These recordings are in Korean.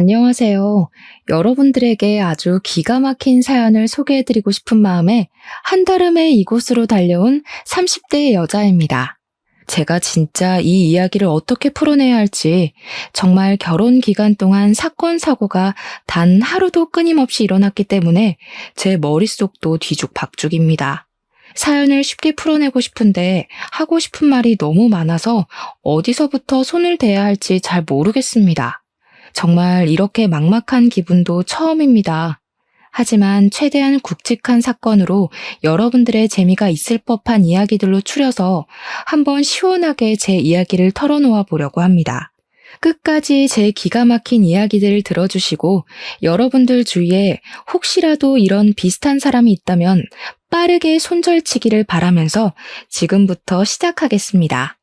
안녕하세요. 여러분들에게 아주 기가 막힌 사연을 소개해드리고 싶은 마음에 한달음에 이곳으로 달려온 30대 여자입니다. 제가 진짜 이 이야기를 어떻게 풀어내야 할지 정말 결혼 기간 동안 사건, 사고가 단 하루도 끊임없이 일어났기 때문에 제 머릿속도 뒤죽박죽입니다. 사연을 쉽게 풀어내고 싶은데 하고 싶은 말이 너무 많아서 어디서부터 손을 대야 할지 잘 모르겠습니다. 정말 이렇게 막막한 기분도 처음입니다. 하지만 최대한 굵직한 사건으로 여러분들의 재미가 있을 법한 이야기들로 추려서 한번 시원하게 제 이야기를 털어놓아 보려고 합니다. 끝까지 제 기가 막힌 이야기들을 들어주시고 여러분들 주위에 혹시라도 이런 비슷한 사람이 있다면 빠르게 손절치기를 바라면서 지금부터 시작하겠습니다.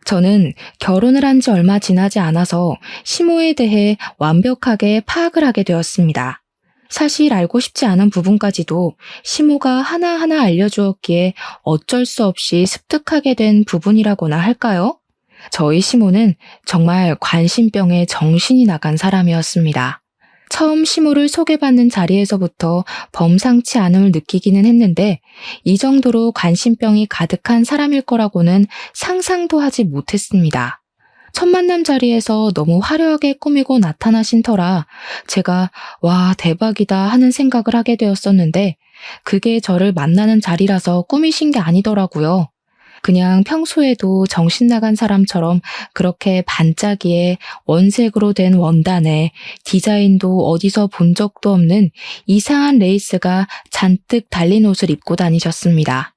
저는 결혼을 한 지 얼마 지나지 않아서 시모에 대해 완벽하게 파악을 하게 되었습니다. 사실 알고 싶지 않은 부분까지도 시모가 하나하나 알려주었기에 어쩔 수 없이 습득하게 된 부분이라고나 할까요? 저희 시모는 정말 관심병에 정신이 나간 사람이었습니다. 처음 시모를 소개받는 자리에서부터 범상치 않음을 느끼기는 했는데 이 정도로 관심병이 가득한 사람일 거라고는 상상도 하지 못했습니다. 첫 만남 자리에서 너무 화려하게 꾸미고 나타나신 터라 제가 와 대박이다 하는 생각을 하게 되었었는데 그게 저를 만나는 자리라서 꾸미신 게 아니더라고요. 그냥 평소에도 정신 나간 사람처럼 그렇게 반짝이에 원색으로 된 원단에 디자인도 어디서 본 적도 없는 이상한 레이스가 잔뜩 달린 옷을 입고 다니셨습니다.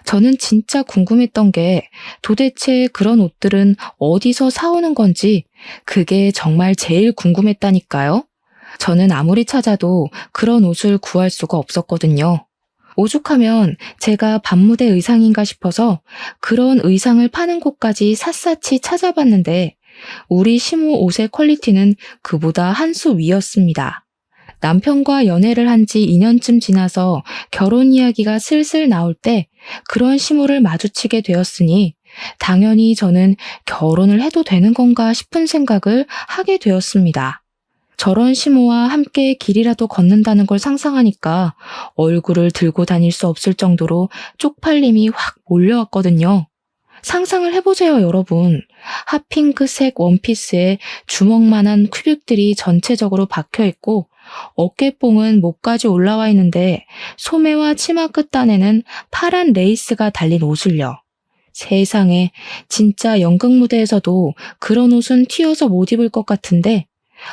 저는 진짜 궁금했던 게 도대체 그런 옷들은 어디서 사오는 건지 그게 정말 제일 궁금했다니까요. 저는 아무리 찾아도 그런 옷을 구할 수가 없었거든요. 오죽하면 제가 밤무대 의상인가 싶어서 그런 의상을 파는 곳까지 샅샅이 찾아봤는데 우리 시모 옷의 퀄리티는 그보다 한 수 위였습니다. 남편과 연애를 한 지 2년쯤 지나서 결혼 이야기가 슬슬 나올 때 그런 시모를 마주치게 되었으니 당연히 저는 결혼을 해도 되는 건가 싶은 생각을 하게 되었습니다. 저런 시모와 함께 길이라도 걷는다는 걸 상상하니까 얼굴을 들고 다닐 수 없을 정도로 쪽팔림이 확 몰려왔거든요. 상상을 해보세요, 여러분. 핫핑크색 원피스에 주먹만한 큐빅들이 전체적으로 박혀있고 어깨뽕은 목까지 올라와 있는데 소매와 치마 끝단에는 파란 레이스가 달린 옷을요. 세상에, 진짜 연극 무대에서도 그런 옷은 튀어서 못 입을 것 같은데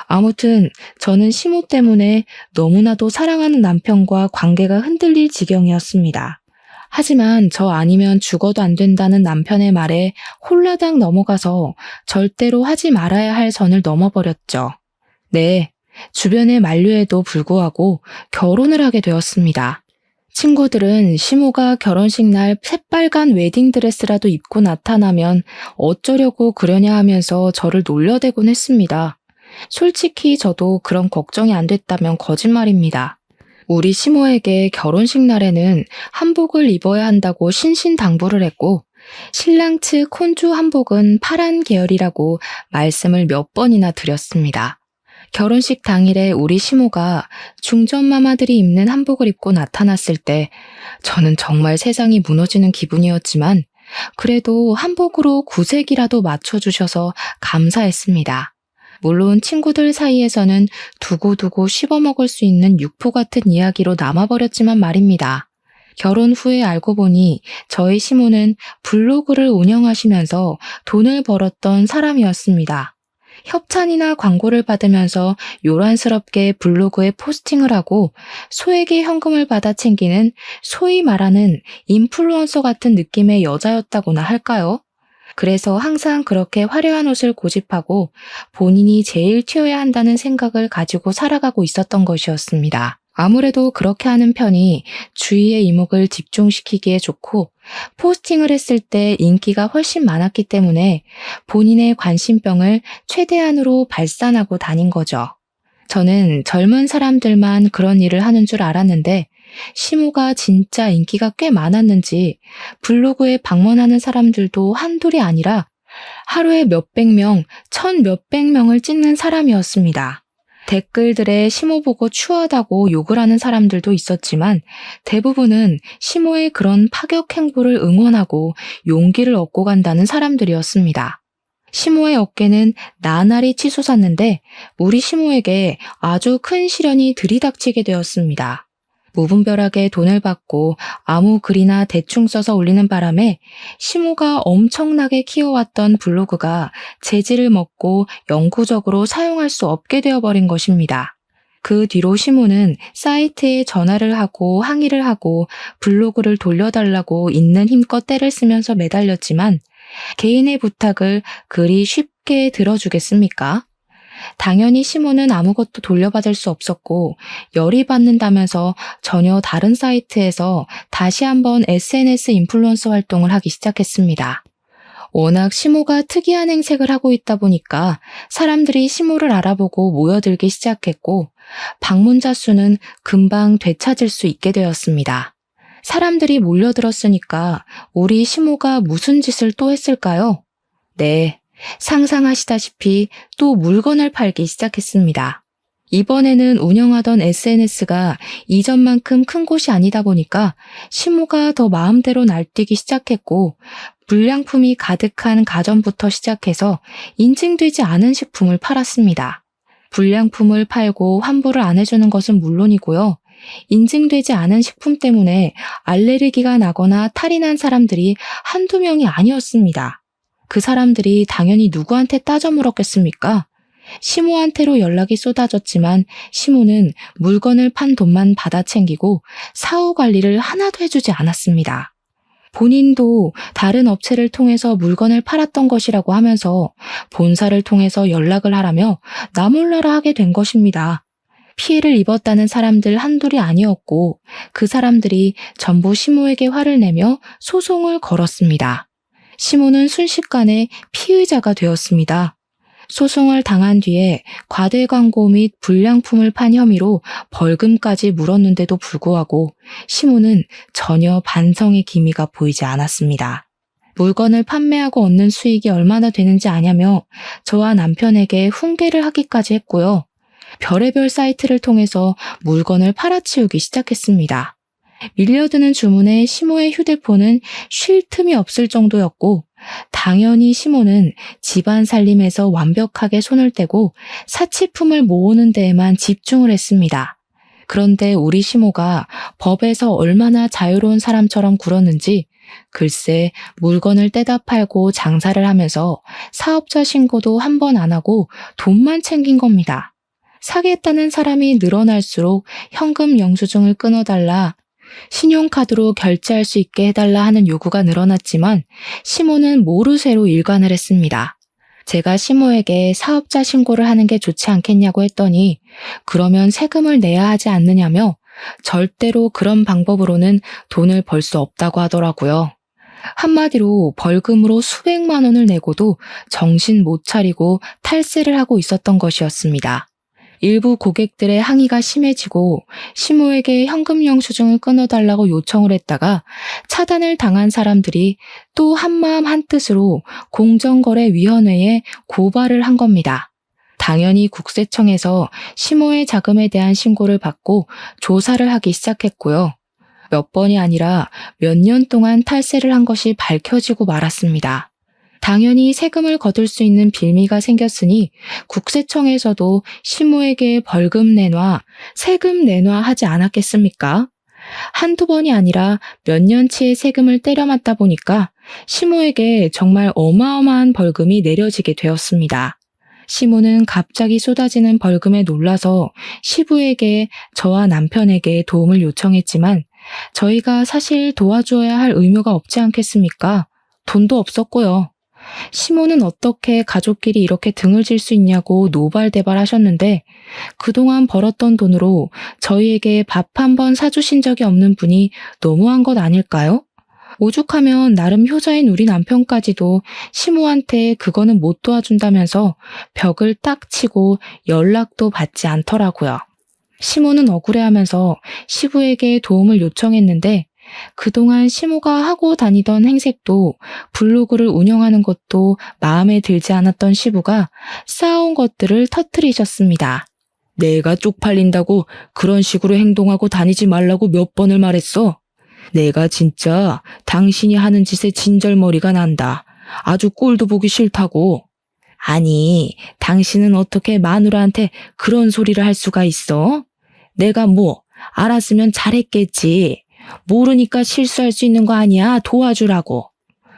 아무튼 저는 시모 때문에 너무나도 사랑하는 남편과 관계가 흔들릴 지경이었습니다. 하지만 저 아니면 죽어도 안 된다는 남편의 말에 홀라당 넘어가서 절대로 하지 말아야 할 선을 넘어버렸죠. 네, 주변의 만류에도 불구하고 결혼을 하게 되었습니다. 친구들은 시모가 결혼식 날 새빨간 웨딩드레스라도 입고 나타나면 어쩌려고 그러냐 하면서 저를 놀려대곤 했습니다. 솔직히 저도 그런 걱정이 안 됐다면 거짓말입니다. 우리 시모에게 결혼식 날에는 한복을 입어야 한다고 신신당부를 했고 신랑 측 혼주 한복은 파란 계열이라고 말씀을 몇 번이나 드렸습니다. 결혼식 당일에 우리 시모가 중전마마들이 입는 한복을 입고 나타났을 때 저는 정말 세상이 무너지는 기분이었지만 그래도 한복으로 구색이라도 맞춰주셔서 감사했습니다. 물론 친구들 사이에서는 두고두고 씹어먹을 수 있는 육포 같은 이야기로 남아버렸지만 말입니다. 결혼 후에 알고 보니 저희 시모는 블로그를 운영하시면서 돈을 벌었던 사람이었습니다. 협찬이나 광고를 받으면서 요란스럽게 블로그에 포스팅을 하고 소액의 현금을 받아 챙기는 소위 말하는 인플루언서 같은 느낌의 여자였다고나 할까요? 그래서 항상 그렇게 화려한 옷을 고집하고 본인이 제일 튀어야 한다는 생각을 가지고 살아가고 있었던 것이었습니다. 아무래도 그렇게 하는 편이 주위의 이목을 집중시키기에 좋고 포스팅을 했을 때 인기가 훨씬 많았기 때문에 본인의 관심병을 최대한으로 발산하고 다닌 거죠. 저는 젊은 사람들만 그런 일을 하는 줄 알았는데 시모가 진짜 인기가 꽤 많았는지 블로그에 방문하는 사람들도 한둘이 아니라 하루에 몇백 명, 천 몇백 명을 찍는 사람이었습니다. 댓글들에 시모 보고 추하다고 욕을 하는 사람들도 있었지만 대부분은 시모의 그런 파격 행보를 응원하고 용기를 얻고 간다는 사람들이었습니다. 시모의 어깨는 나날이 치솟았는데 우리 시모에게 아주 큰 시련이 들이닥치게 되었습니다. 무분별하게 돈을 받고 아무 글이나 대충 써서 올리는 바람에 시모가 엄청나게 키워왔던 블로그가 재질을 먹고 영구적으로 사용할 수 없게 되어버린 것입니다. 그 뒤로 시모는 사이트에 전화를 하고 항의를 하고 블로그를 돌려달라고 있는 힘껏 떼를 쓰면서 매달렸지만 개인의 부탁을 그리 쉽게 들어주겠습니까? 당연히 시모는 아무것도 돌려받을 수 없었고 열이 받는다면서 전혀 다른 사이트에서 다시 한번 SNS 인플루언서 활동을 하기 시작했습니다. 워낙 시모가 특이한 행색을 하고 있다 보니까 사람들이 시모를 알아보고 모여들기 시작했고 방문자 수는 금방 되찾을 수 있게 되었습니다. 사람들이 몰려들었으니까 우리 시모가 무슨 짓을 또 했을까요? 네. 상상하시다시피 또 물건을 팔기 시작했습니다. 이번에는 운영하던 SNS가 이전만큼 큰 곳이 아니다 보니까 시모가 더 마음대로 날뛰기 시작했고 불량품이 가득한 가전부터 시작해서 인증되지 않은 식품을 팔았습니다. 불량품을 팔고 환불을 안 해주는 것은 물론이고요. 인증되지 않은 식품 때문에 알레르기가 나거나 탈이 난 사람들이 한두 명이 아니었습니다. 그 사람들이 당연히 누구한테 따져 물었겠습니까? 시모한테로 연락이 쏟아졌지만 시모는 물건을 판 돈만 받아 챙기고 사후 관리를 하나도 해주지 않았습니다. 본인도 다른 업체를 통해서 물건을 팔았던 것이라고 하면서 본사를 통해서 연락을 하라며 나몰라라 하게 된 것입니다. 피해를 입었다는 사람들 한둘이 아니었고 그 사람들이 전부 시모에게 화를 내며 소송을 걸었습니다. 시모는 순식간에 피의자가 되었습니다. 소송을 당한 뒤에 과대 광고 및 불량품을 판 혐의로 벌금까지 물었는데도 불구하고 시모는 전혀 반성의 기미가 보이지 않았습니다. 물건을 판매하고 얻는 수익이 얼마나 되는지 아냐며 저와 남편에게 훈계를 하기까지 했고요. 별의별 사이트를 통해서 물건을 팔아치우기 시작했습니다. 밀려드는 주문에 시모의 휴대폰은 쉴 틈이 없을 정도였고 당연히 시모는 집안 살림에서 완벽하게 손을 떼고 사치품을 모으는 데에만 집중을 했습니다. 그런데 우리 시모가 법에서 얼마나 자유로운 사람처럼 굴었는지 글쎄 물건을 떼다 팔고 장사를 하면서 사업자 신고도 한 번 안 하고 돈만 챙긴 겁니다. 사겠다는 사람이 늘어날수록 현금 영수증을 끊어달라, 신용카드로 결제할 수 있게 해달라 하는 요구가 늘어났지만 시모는 모르쇠로 일관을 했습니다. 제가 시모에게 사업자 신고를 하는 게 좋지 않겠냐고 했더니 그러면 세금을 내야 하지 않느냐며 절대로 그런 방법으로는 돈을 벌 수 없다고 하더라고요. 한마디로 벌금으로 수백만 원을 내고도 정신 못 차리고 탈세를 하고 있었던 것이었습니다. 일부 고객들의 항의가 심해지고 시모에게 현금 영수증을 끊어달라고 요청을 했다가 차단을 당한 사람들이 또 한마음 한뜻으로 공정거래위원회에 고발을 한 겁니다. 당연히 국세청에서 시모의 자금에 대한 신고를 받고 조사를 하기 시작했고요. 몇 번이 아니라 몇 년 동안 탈세를 한 것이 밝혀지고 말았습니다. 당연히 세금을 거둘 수 있는 빌미가 생겼으니 국세청에서도 시모에게 벌금 내놔, 세금 내놔 하지 않았겠습니까? 한두 번이 아니라 몇 년치의 세금을 때려 맞다 보니까 시모에게 정말 어마어마한 벌금이 내려지게 되었습니다. 시모는 갑자기 쏟아지는 벌금에 놀라서 시부에게 저와 남편에게 도움을 요청했지만 저희가 사실 도와줘야 할 의무가 없지 않겠습니까? 돈도 없었고요. 시모는 어떻게 가족끼리 이렇게 등을 질 수 있냐고 노발대발하셨는데 그동안 벌었던 돈으로 저희에게 밥 한 번 사주신 적이 없는 분이 너무한 것 아닐까요? 오죽하면 나름 효자인 우리 남편까지도 시모한테 그거는 못 도와준다면서 벽을 딱 치고 연락도 받지 않더라고요. 시모는 억울해하면서 시부에게 도움을 요청했는데 그동안 시모가 하고 다니던 행색도 블로그를 운영하는 것도 마음에 들지 않았던 시부가 쌓아온 것들을 터뜨리셨습니다. 내가 쪽팔린다고 그런 식으로 행동하고 다니지 말라고 몇 번을 말했어. 내가 진짜 당신이 하는 짓에 진절머리가 난다. 아주 꼴도 보기 싫다고. 아니, 당신은 어떻게 마누라한테 그런 소리를 할 수가 있어? 내가 뭐 알았으면 잘했겠지. 모르니까 실수할 수 있는 거 아니야. 도와주라고.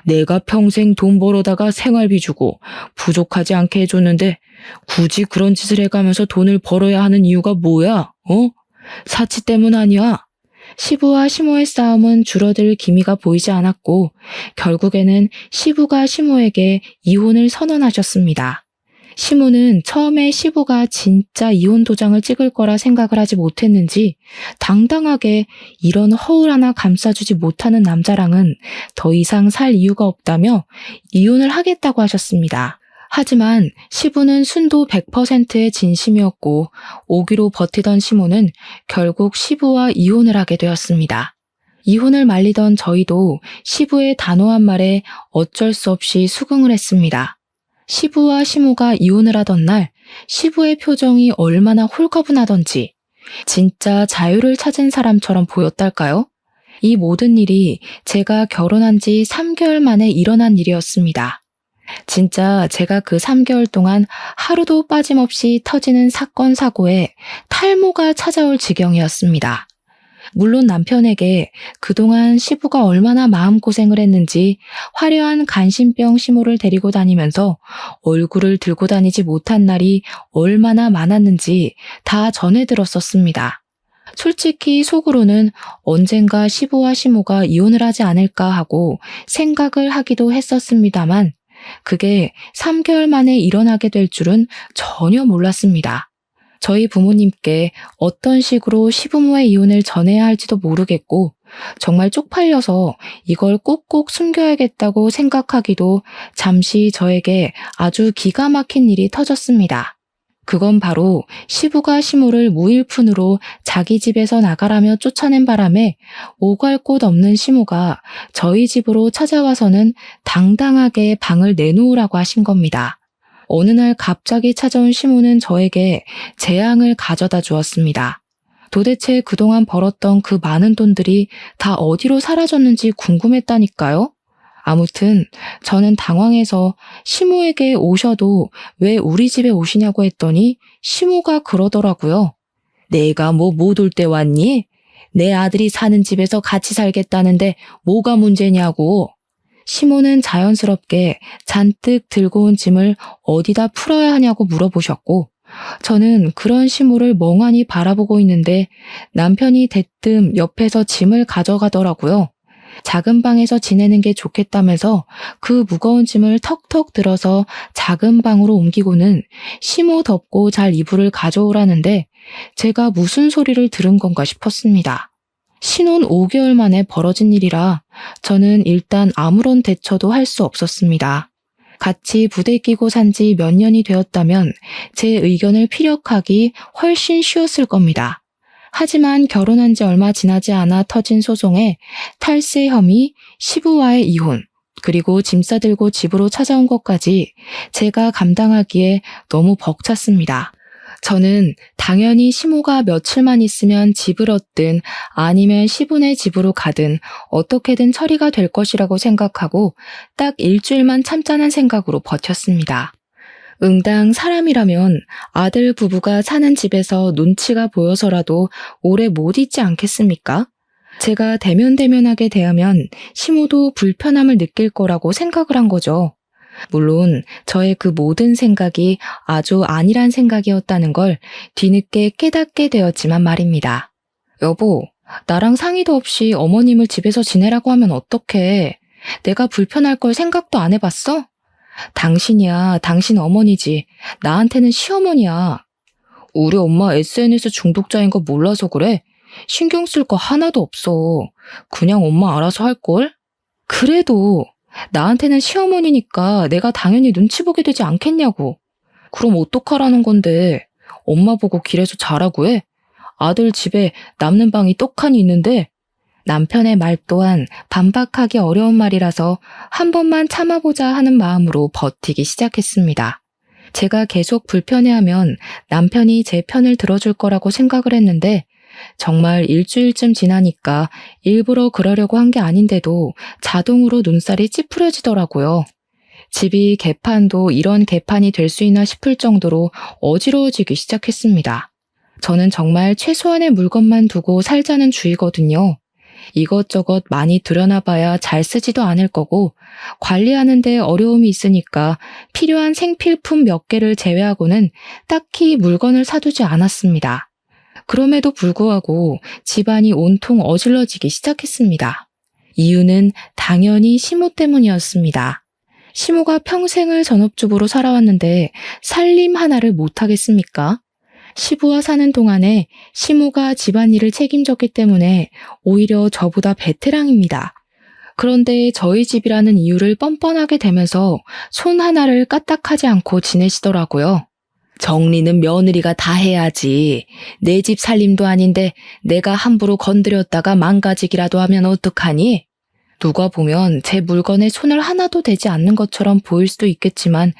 내가 평생 돈 벌어다가 생활비 주고 부족하지 않게 해줬는데 굳이 그런 짓을 해가면서 돈을 벌어야 하는 이유가 뭐야? 사치 때문 아니야? 시부와 시모의 싸움은 줄어들 기미가 보이지 않았고 결국에는 시부가 시모에게 이혼을 선언하셨습니다. 시모는 처음에 시부가 진짜 이혼 도장을 찍을 거라 생각을 하지 못했는지 당당하게 이런 허울 하나 감싸주지 못하는 남자랑은 더 이상 살 이유가 없다며 이혼을 하겠다고 하셨습니다. 하지만 시부는 순도 100%의 진심이었고 오기로 버티던 시모는 결국 시부와 이혼을 하게 되었습니다. 이혼을 말리던 저희도 시부의 단호한 말에 어쩔 수 없이 수긍을 했습니다. 시부와 시모가 이혼을 하던 날 시부의 표정이 얼마나 홀가분하던지 진짜 자유를 찾은 사람처럼 보였달까요? 이 모든 일이 제가 결혼한 지 3개월 만에 일어난 일이었습니다. 진짜 제가 그 3개월 동안 하루도 빠짐없이 터지는 사건 사고에 탈모가 찾아올 지경이었습니다. 물론 남편에게 그동안 시부가 얼마나 마음고생을 했는지 화려한 간신병 시모를 데리고 다니면서 얼굴을 들고 다니지 못한 날이 얼마나 많았는지 다 전해 들었었습니다. 솔직히 속으로는 언젠가 시부와 시모가 이혼을 하지 않을까 하고 생각을 하기도 했었습니다만 그게 3개월 만에 일어나게 될 줄은 전혀 몰랐습니다. 저희 부모님께 어떤 식으로 시부모의 이혼을 전해야 할지도 모르겠고 정말 쪽팔려서 이걸 꼭꼭 숨겨야겠다고 생각하기도 잠시 저에게 아주 기가 막힌 일이 터졌습니다. 그건 바로 시부가 시모를 무일푼으로 자기 집에서 나가라며 쫓아낸 바람에 오갈 곳 없는 시모가 저희 집으로 찾아와서는 당당하게 방을 내놓으라고 하신 겁니다. 어느 날 갑자기 찾아온 시모는 저에게 재앙을 가져다 주었습니다. 도대체 그동안 벌었던 그 많은 돈들이 다 어디로 사라졌는지 궁금했다니까요. 아무튼 저는 당황해서 시모에게 오셔도 왜 우리 집에 오시냐고 했더니 시모가 그러더라고요. 내가 뭐 못 올 때 왔니? 내 아들이 사는 집에서 같이 살겠다는데 뭐가 문제냐고. 시모는 자연스럽게 잔뜩 들고 온 짐을 어디다 풀어야 하냐고 물어보셨고 저는 그런 시모를 멍하니 바라보고 있는데 남편이 대뜸 옆에서 짐을 가져가더라고요. 작은 방에서 지내는 게 좋겠다면서 그 무거운 짐을 턱턱 들어서 작은 방으로 옮기고는 시모 덮고 잘 이불을 가져오라는데 제가 무슨 소리를 들은 건가 싶었습니다. 신혼 5개월 만에 벌어진 일이라 저는 일단 아무런 대처도 할 수 없었습니다. 같이 부대 끼고 산 지 몇 년이 되었다면 제 의견을 피력하기 훨씬 쉬웠을 겁니다. 하지만 결혼한 지 얼마 지나지 않아 터진 소송에 탈세 혐의, 시부와의 이혼, 그리고 짐 싸들고 집으로 찾아온 것까지 제가 감당하기에 너무 벅찼습니다. 저는 당연히 시모가 며칠만 있으면 집을 얻든 아니면 시부네 집으로 가든 어떻게든 처리가 될 것이라고 생각하고 딱 일주일만 참자는 생각으로 버텼습니다. 응당 사람이라면 아들 부부가 사는 집에서 눈치가 보여서라도 오래 못 있지 않겠습니까? 제가 대면대면하게 대하면 시모도 불편함을 느낄 거라고 생각을 한 거죠. 물론 저의 그 모든 생각이 아주 아니란 생각이었다는 걸 뒤늦게 깨닫게 되었지만 말입니다. 여보, 나랑 상의도 없이 어머님을 집에서 지내라고 하면 어떡해? 내가 불편할 걸 생각도 안 해봤어? 당신이야, 당신 어머니지. 나한테는 시어머니야. 우리 엄마 SNS 중독자인 거 몰라서 그래? 신경 쓸 거 하나도 없어. 그냥 엄마 알아서 할걸? 그래도 나한테는 시어머니니까 내가 당연히 눈치 보게 되지 않겠냐고. 그럼 어떡하라는 건데. 엄마 보고 길에서 자라고 해? 아들 집에 남는 방이 떡하니 있는데. 남편의 말 또한 반박하기 어려운 말이라서 한 번만 참아보자 하는 마음으로 버티기 시작했습니다. 제가 계속 불편해하면 남편이 제 편을 들어줄 거라고 생각을 했는데 정말 일주일쯤 지나니까 일부러 그러려고 한 게 아닌데도 자동으로 눈살이 찌푸려지더라고요. 집이 개판도 이런 개판이 될 수 있나 싶을 정도로 어지러워지기 시작했습니다. 저는 정말 최소한의 물건만 두고 살자는 주의거든요. 이것저것 많이 들여놔봐야 잘 쓰지도 않을 거고 관리하는데 어려움이 있으니까 필요한 생필품 몇 개를 제외하고는 딱히 물건을 사두지 않았습니다. 그럼에도 불구하고 집안이 온통 어질러지기 시작했습니다. 이유는 당연히 시모 때문이었습니다. 시모가 평생을 전업주부로 살아왔는데 살림 하나를 못하겠습니까? 시부와 사는 동안에 시모가 집안일을 책임졌기 때문에 오히려 저보다 베테랑입니다. 그런데 저희 집이라는 이유를 뻔뻔하게 대면서 손 하나를 까딱하지 않고 지내시더라고요. 정리는 며느리가 다 해야지. 내 집 살림도 아닌데 내가 함부로 건드렸다가 망가지기라도 하면 어떡하니? 누가 보면 제 물건에 손을 하나도 대지 않는 것처럼 보일 수도 있겠지만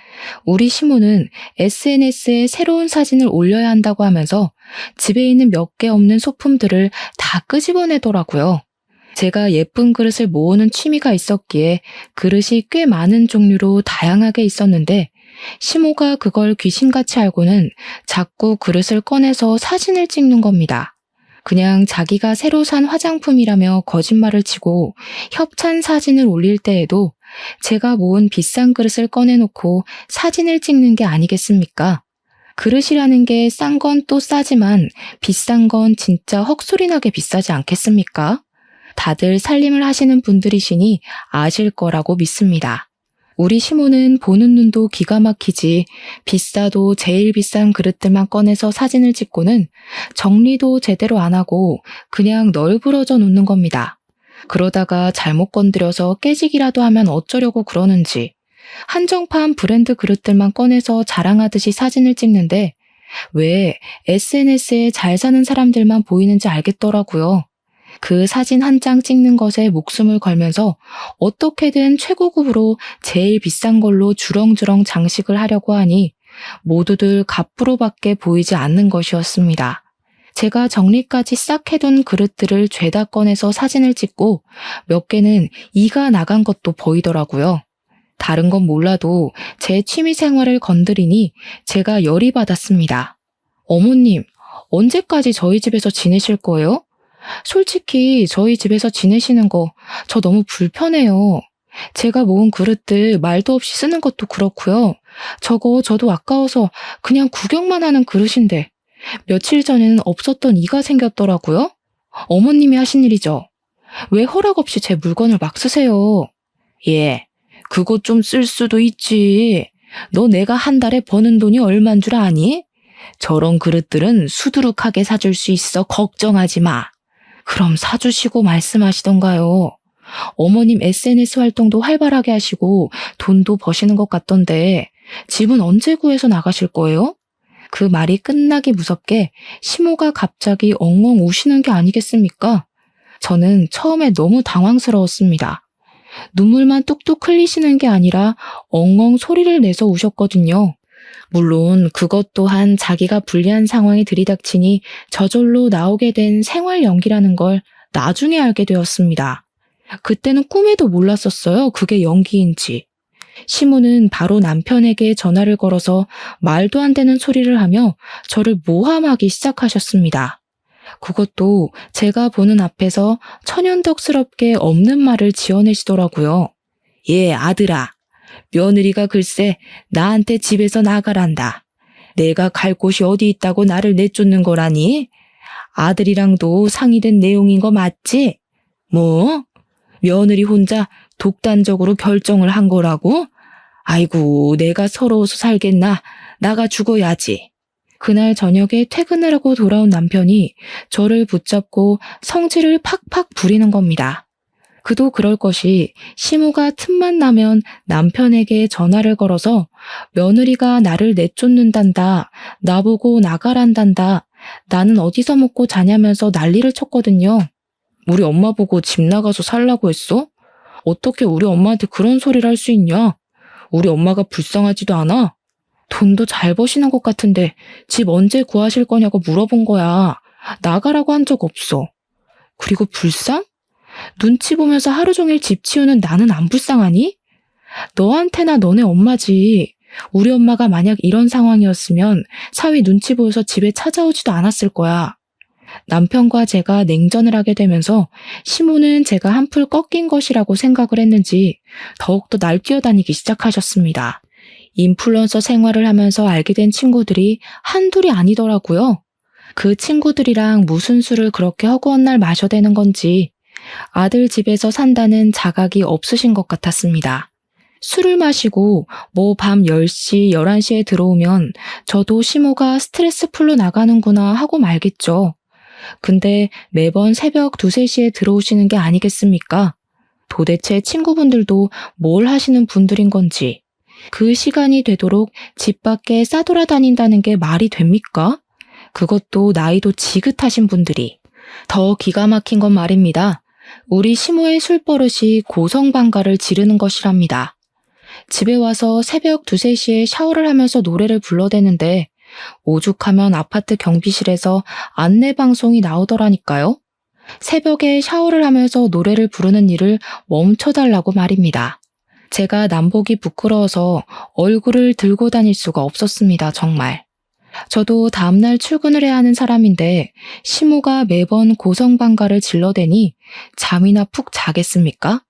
우리 시모는 SNS에 새로운 사진을 올려야 한다고 하면서 집에 있는 몇 개 없는 소품들을 다 끄집어내더라고요. 제가 예쁜 그릇을 모으는 취미가 있었기에 그릇이 꽤 많은 종류로 다양하게 있었는데 시모가 그걸 귀신같이 알고는 자꾸 그릇을 꺼내서 사진을 찍는 겁니다. 그냥 자기가 새로 산 화장품이라며 거짓말을 치고 협찬 사진을 올릴 때에도 제가 모은 비싼 그릇을 꺼내놓고 사진을 찍는 게 아니겠습니까? 그릇이라는 게 싼 건 또 싸지만 비싼 건 진짜 헉소리나게 비싸지 않겠습니까? 다들 살림을 하시는 분들이시니 아실 거라고 믿습니다. 우리 시모는 보는 눈도 기가 막히지 비싸도 제일 비싼 그릇들만 꺼내서 사진을 찍고는 정리도 제대로 안 하고 그냥 널브러져 놓는 겁니다. 그러다가 잘못 건드려서 깨지기라도 하면 어쩌려고 그러는지 한정판 브랜드 그릇들만 꺼내서 자랑하듯이 사진을 찍는데 왜 SNS에 잘 사는 사람들만 보이는지 알겠더라고요. 그 사진 한 장 찍는 것에 목숨을 걸면서 어떻게든 최고급으로 제일 비싼 걸로 주렁주렁 장식을 하려고 하니 모두들 갑부로밖에 보이지 않는 것이었습니다. 제가 정리까지 싹 해둔 그릇들을 죄다 꺼내서 사진을 찍고 몇 개는 이가 나간 것도 보이더라고요. 다른 건 몰라도 제 취미 생활을 건드리니 제가 열이 받았습니다. 어머님, 언제까지 저희 집에서 지내실 거예요? 솔직히 저희 집에서 지내시는 거 저 너무 불편해요. 제가 모은 그릇들 말도 없이 쓰는 것도 그렇고요. 저거 저도 아까워서 그냥 구경만 하는 그릇인데 며칠 전에는 없었던 이가 생겼더라고요. 어머님이 하신 일이죠. 왜 허락 없이 제 물건을 막 쓰세요? 예, 그거 좀 쓸 수도 있지. 너 내가 한 달에 버는 돈이 얼만 줄 아니? 저런 그릇들은 수두룩하게 사줄 수 있어. 걱정하지 마. 그럼 사주시고 말씀하시던가요. 어머님 SNS 활동도 활발하게 하시고 돈도 버시는 것 같던데 집은 언제 구해서 나가실 거예요? 그 말이 끝나기 무섭게 시모가 갑자기 엉엉 우시는 게 아니겠습니까? 저는 처음에 너무 당황스러웠습니다. 눈물만 뚝뚝 흘리시는 게 아니라 엉엉 소리를 내서 우셨거든요. 물론 그것 또한 자기가 불리한 상황이 들이닥치니 저절로 나오게 된 생활 연기라는 걸 나중에 알게 되었습니다. 그때는 꿈에도 몰랐었어요. 그게 연기인지. 시모는 바로 남편에게 전화를 걸어서 말도 안 되는 소리를 하며 저를 모함하기 시작하셨습니다. 그것도 제가 보는 앞에서 천연덕스럽게 없는 말을 지어내시더라고요. 예, 아들아. 며느리가 글쎄 나한테 집에서 나가란다. 내가 갈 곳이 어디 있다고 나를 내쫓는 거라니? 아들이랑도 상의된 내용인 거 맞지? 뭐? 며느리 혼자 독단적으로 결정을 한 거라고? 아이고, 내가 서러워서 살겠나? 나가 죽어야지. 그날 저녁에 퇴근하려고 돌아온 남편이 저를 붙잡고 성질을 팍팍 부리는 겁니다. 그도 그럴 것이 시모가 틈만 나면 남편에게 전화를 걸어서 며느리가 나를 내쫓는단다, 나보고 나가란단다, 나는 어디서 먹고 자냐면서 난리를 쳤거든요. 우리 엄마 보고 집 나가서 살라고 했어? 어떻게 우리 엄마한테 그런 소리를 할 수 있냐? 우리 엄마가 불쌍하지도 않아? 돈도 잘 버시는 것 같은데 집 언제 구하실 거냐고 물어본 거야. 나가라고 한 적 없어. 그리고 불쌍? 눈치 보면서 하루 종일 집 치우는 나는 안 불쌍하니? 너한테나 너네 엄마지. 우리 엄마가 만약 이런 상황이었으면 사위 눈치 보여서 집에 찾아오지도 않았을 거야. 남편과 제가 냉전을 하게 되면서 시모는 제가 한풀 꺾인 것이라고 생각을 했는지 더욱더 날 뛰어다니기 시작하셨습니다. 인플루언서 생활을 하면서 알게 된 친구들이 한둘이 아니더라고요. 그 친구들이랑 무슨 술을 그렇게 허구한 날 마셔대는 건지 아들 집에서 산다는 자각이 없으신 것 같았습니다. 술을 마시고 뭐 밤 10시, 11시에 들어오면 저도 시모가 스트레스 풀러 나가는구나 하고 말겠죠. 근데 매번 새벽 2, 3시에 들어오시는 게 아니겠습니까? 도대체 친구분들도 뭘 하시는 분들인 건지, 그 시간이 되도록 집 밖에 싸돌아다닌다는 게 말이 됩니까? 그것도 나이도 지긋하신 분들이. 더 기가 막힌 건 말입니다. 우리 시모의 술버릇이 고성방가를 지르는 것이랍니다. 집에 와서 새벽 2, 3시에 샤워를 하면서 노래를 불러대는데 오죽하면 아파트 경비실에서 안내방송이 나오더라니까요. 새벽에 샤워를 하면서 노래를 부르는 일을 멈춰달라고 말입니다. 제가 남보기 부끄러워서 얼굴을 들고 다닐 수가 없었습니다, 정말. 저도 다음날 출근을 해야 하는 사람인데 시모가 매번 고성방가를 질러대니 잠이나 푹 자겠습니까?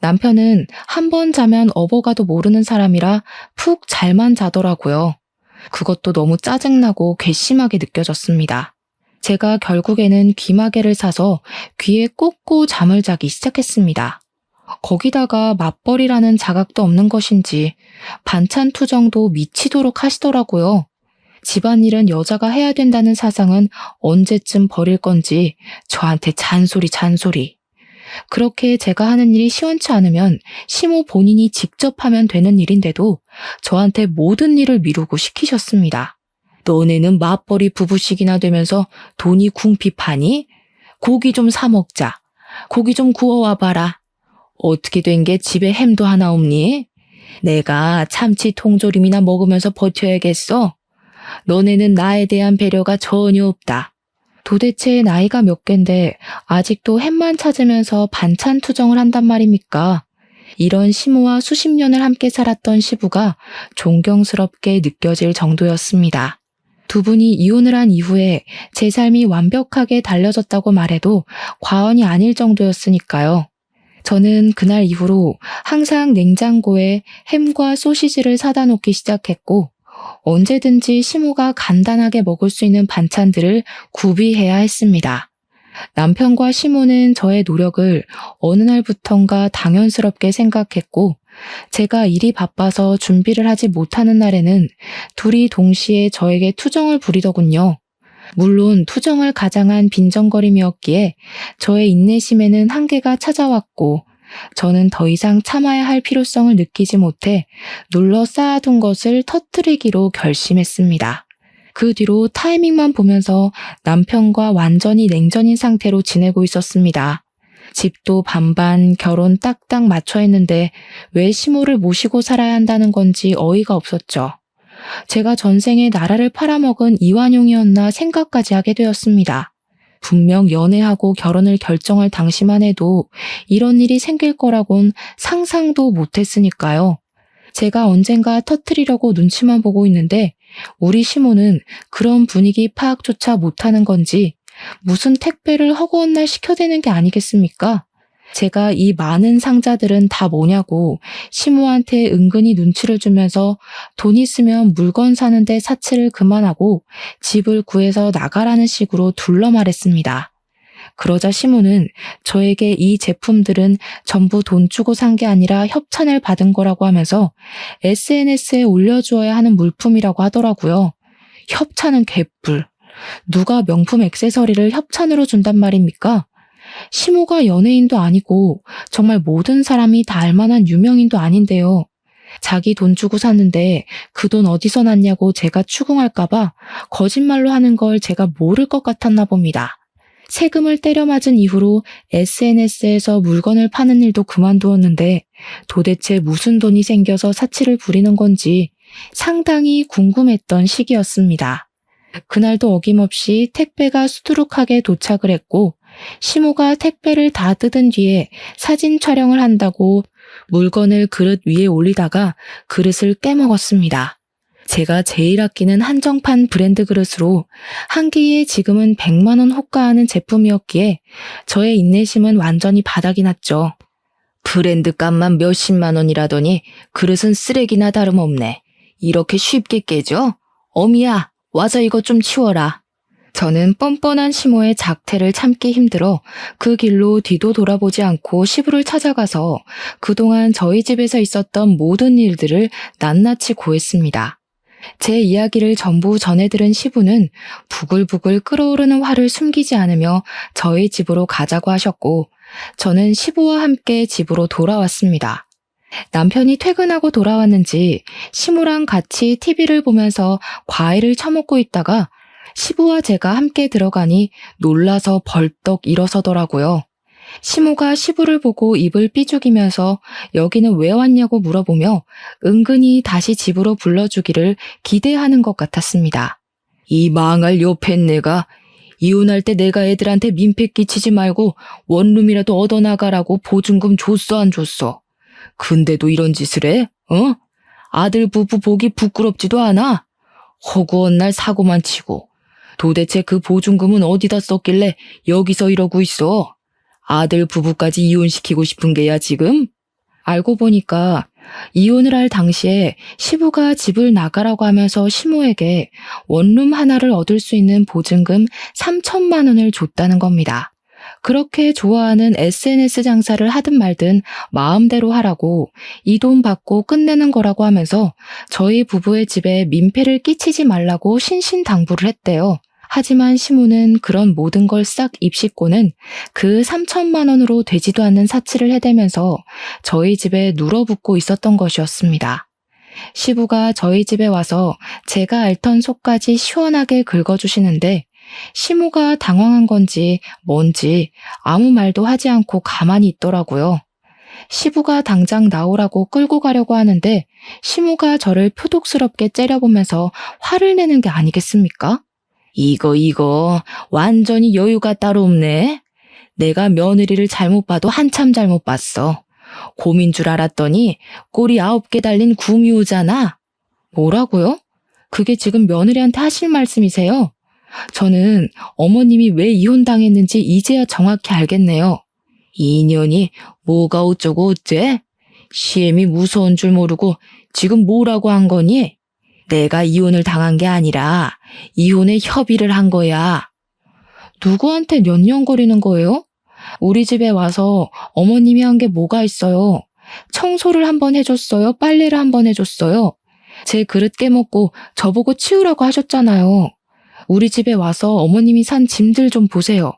남편은 한 번 자면 업어가도 모르는 사람이라 푹 잘만 자더라고요. 그것도 너무 짜증나고 괘씸하게 느껴졌습니다. 제가 결국에는 귀마개를 사서 귀에 꽂고 잠을 자기 시작했습니다. 거기다가 맞벌이라는 자각도 없는 것인지 반찬 투정도 미치도록 하시더라고요. 집안일은 여자가 해야 된다는 사상은 언제쯤 버릴 건지 저한테 잔소리. 그렇게 제가 하는 일이 시원치 않으면 시모 본인이 직접 하면 되는 일인데도 저한테 모든 일을 미루고 시키셨습니다. 너네는 맞벌이 부부씩이나 되면서 돈이 궁핍하니? 고기 좀 사 먹자. 고기 좀 구워와 봐라. 어떻게 된 게 집에 햄도 하나 없니? 내가 참치 통조림이나 먹으면서 버텨야겠어? 너네는 나에 대한 배려가 전혀 없다. 도대체 나이가 몇 갠데 아직도 햄만 찾으면서 반찬 투정을 한단 말입니까? 이런 시모와 수십 년을 함께 살았던 시부가 존경스럽게 느껴질 정도였습니다. 두 분이 이혼을 한 이후에 제 삶이 완벽하게 달라졌다고 말해도 과언이 아닐 정도였으니까요. 저는 그날 이후로 항상 냉장고에 햄과 소시지를 사다 놓기 시작했고 언제든지 시모가 간단하게 먹을 수 있는 반찬들을 구비해야 했습니다. 남편과 시모는 저의 노력을 어느 날부턴가 당연스럽게 생각했고 제가 일이 바빠서 준비를 하지 못하는 날에는 둘이 동시에 저에게 투정을 부리더군요. 물론 투정을 가장한 빈정거림이었기에 저의 인내심에는 한계가 찾아왔고 저는 더 이상 참아야 할 필요성을 느끼지 못해 눌러 쌓아둔 것을 터뜨리기로 결심했습니다. 그 뒤로 타이밍만 보면서 남편과 완전히 냉전인 상태로 지내고 있었습니다. 집도 반반, 결혼 딱딱 맞춰 했는데 왜 시모를 모시고 살아야 한다는 건지 어이가 없었죠. 제가 전생에 나라를 팔아먹은 이완용이었나 생각까지 하게 되었습니다. 분명 연애하고 결혼을 결정할 당시만 해도 이런 일이 생길 거라곤 상상도 못했으니까요. 제가 언젠가 터뜨리려고 눈치만 보고 있는데 우리 시모는 그런 분위기 파악조차 못하는 건지 무슨 택배를 허구한 날 시켜대는 게 아니겠습니까? 제가 이 많은 상자들은 다 뭐냐고 시모한테 은근히 눈치를 주면서 돈 있으면 물건 사는데 사치를 그만하고 집을 구해서 나가라는 식으로 둘러 말했습니다. 그러자 시모는 저에게 이 제품들은 전부 돈 주고 산 게 아니라 협찬을 받은 거라고 하면서 SNS에 올려주어야 하는 물품이라고 하더라고요. 협찬은 개뿔. 누가 명품 액세서리를 협찬으로 준단 말입니까? 시모가 연예인도 아니고 정말 모든 사람이 다 알만한 유명인도 아닌데요. 자기 돈 주고 샀는데 그 돈 어디서 났냐고 제가 추궁할까봐 거짓말로 하는 걸 제가 모를 것 같았나 봅니다. 세금을 때려 맞은 이후로 SNS에서 물건을 파는 일도 그만두었는데 도대체 무슨 돈이 생겨서 사치를 부리는 건지 상당히 궁금했던 시기였습니다. 그날도 어김없이 택배가 수두룩하게 도착을 했고 시모가 택배를 다 뜯은 뒤에 사진 촬영을 한다고 물건을 그릇 위에 올리다가 그릇을 깨먹었습니다. 제가 제일 아끼는 한정판 브랜드 그릇으로 한 개에 지금은 100만 원 호가하는 제품이었기에 저의 인내심은 완전히 바닥이 났죠. 브랜드 값만 몇십만 원이라더니 그릇은 쓰레기나 다름없네. 이렇게 쉽게 깨져? 어미야, 와서 이것 좀 치워라. 저는 뻔뻔한 시모의 작태를 참기 힘들어 그 길로 뒤도 돌아보지 않고 시부를 찾아가서 그동안 저희 집에서 있었던 모든 일들을 낱낱이 고했습니다. 제 이야기를 전부 전해들은 시부는 부글부글 끓어오르는 화를 숨기지 않으며 저희 집으로 가자고 하셨고 저는 시부와 함께 집으로 돌아왔습니다. 남편이 퇴근하고 돌아왔는지 시모랑 같이 TV를 보면서 과일을 처먹고 있다가 시부와 제가 함께 들어가니 놀라서 벌떡 일어서더라고요. 시모가 시부를 보고 입을 삐죽이면서 여기는 왜 왔냐고 물어보며 은근히 다시 집으로 불러주기를 기대하는 것 같았습니다. 이 망할 요팻네가 이혼할 때 내가 애들한테 민폐 끼치지 말고 원룸이라도 얻어나가라고 보증금 줬어 안 줬어? 근데도 이런 짓을 해? 어? 아들 부부 보기 부끄럽지도 않아? 허구한 날 사고만 치고 도대체 그 보증금은 어디다 썼길래 여기서 이러고 있어? 아들 부부까지 이혼시키고 싶은 게야 지금? 알고 보니까 이혼을 할 당시에 시부가 집을 나가라고 하면서 시모에게 원룸 하나를 얻을 수 있는 보증금 3천만 원을 줬다는 겁니다. 그렇게 좋아하는 SNS 장사를 하든 말든 마음대로 하라고 이 돈 받고 끝내는 거라고 하면서 저희 부부의 집에 민폐를 끼치지 말라고 신신당부를 했대요. 하지만 시모는 그런 모든 걸 싹 입씻고는 그 3천만 원으로 되지도 않는 사치를 해대면서 저희 집에 눌어붙고 있었던 것이었습니다. 시부가 저희 집에 와서 제가 앓던 속까지 시원하게 긁어주시는데 시모가 당황한 건지 뭔지 아무 말도 하지 않고 가만히 있더라고요. 시부가 당장 나오라고 끌고 가려고 하는데 시모가 저를 표독스럽게 째려보면서 화를 내는 게 아니겠습니까? 이거 완전히 여유가 따로 없네. 내가 며느리를 잘못 봐도 한참 잘못 봤어. 곰인 줄 알았더니 꼬리 9개 달린 구미호잖아. 뭐라고요? 그게 지금 며느리한테 하실 말씀이세요? 저는 어머님이 왜 이혼당했는지 이제야 정확히 알겠네요. 이 인연이 뭐가 어쩌고 어째? 시엠이 무서운 줄 모르고 지금 뭐라고 한 거니? 내가 이혼을 당한 게 아니라 이혼에 협의를 한 거야. 누구한테 년년거리는 거예요? 우리 집에 와서 어머님이 한 게 뭐가 있어요? 청소를 한번 해줬어요? 빨래를 한번 해줬어요? 제 그릇 깨먹고 저보고 치우라고 하셨잖아요. 우리 집에 와서 어머님이 산 짐들 좀 보세요.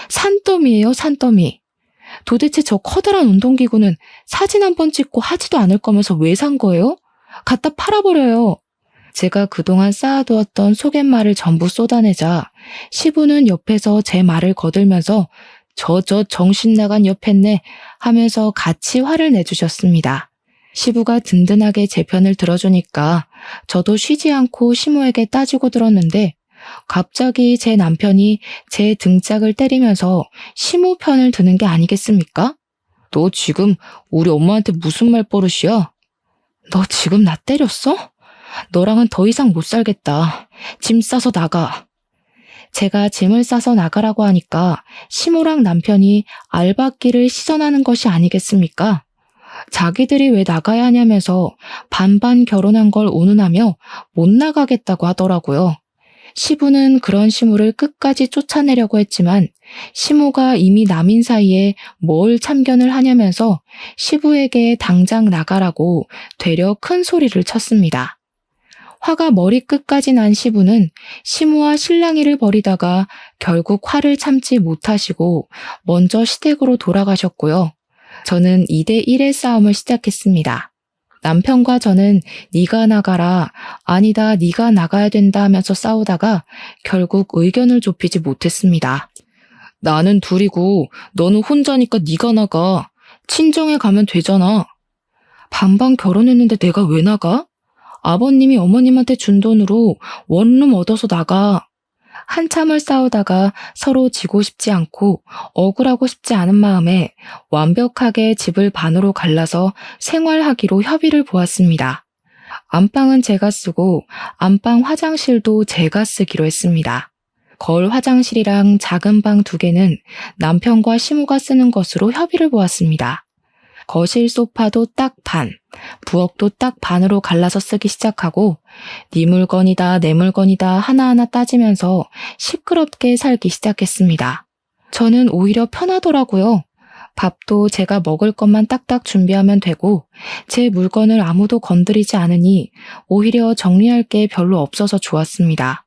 산더미예요, 산더미. 도대체 저 커다란 운동기구는 사진 한번 찍고 하지도 않을 거면서 왜 산 거예요? 갖다 팔아버려요. 제가 그동안 쌓아두었던 속갯말을 전부 쏟아내자 시부는 옆에서 제 말을 거들면서 저 정신 나간 옆했네 하면서 같이 화를 내주셨습니다. 시부가 든든하게 제 편을 들어주니까 저도 쉬지 않고 시모에게 따지고 들었는데 갑자기 제 남편이 제 등짝을 때리면서 시모 편을 드는 게 아니겠습니까? 너 지금 우리 엄마한테 무슨 말버릇이야? 너 지금 나 때렸어? 너랑은 더 이상 못 살겠다. 짐 싸서 나가. 제가 짐을 싸서 나가라고 하니까 시모랑 남편이 알박기를 시전하는 것이 아니겠습니까? 자기들이 왜 나가야 하냐면서 반반 결혼한 걸 운운하며 못 나가겠다고 하더라고요. 시부는 그런 시모를 끝까지 쫓아내려고 했지만 시모가 이미 남인 사이에 뭘 참견을 하냐면서 시부에게 당장 나가라고 되려 큰 소리를 쳤습니다. 화가 머리끝까지 난 시부는 시모와 실랑이를 벌이다가 결국 화를 참지 못하시고 먼저 시댁으로 돌아가셨고요. 저는 2대1의 싸움을 시작했습니다. 남편과 저는 네가 나가라, 아니다 네가 나가야 된다 하면서 싸우다가 결국 의견을 좁히지 못했습니다. 나는 둘이고 너는 혼자니까 네가 나가. 친정에 가면 되잖아. 반반 결혼했는데 내가 왜 나가? 아버님이 어머님한테 준 돈으로 원룸 얻어서 나가. 한참을 싸우다가 서로 지고 싶지 않고 억울하고 싶지 않은 마음에 완벽하게 집을 반으로 갈라서 생활하기로 협의를 보았습니다. 안방은 제가 쓰고 안방 화장실도 제가 쓰기로 했습니다. 거울 화장실이랑 작은 방 2개는 남편과 시모가 쓰는 것으로 협의를 보았습니다. 거실 소파도 딱 반, 부엌도 딱 반으로 갈라서 쓰기 시작하고 네 물건이다 내 물건이다 하나하나 따지면서 시끄럽게 살기 시작했습니다. 저는 오히려 편하더라고요. 밥도 제가 먹을 것만 딱딱 준비하면 되고 제 물건을 아무도 건드리지 않으니 오히려 정리할 게 별로 없어서 좋았습니다.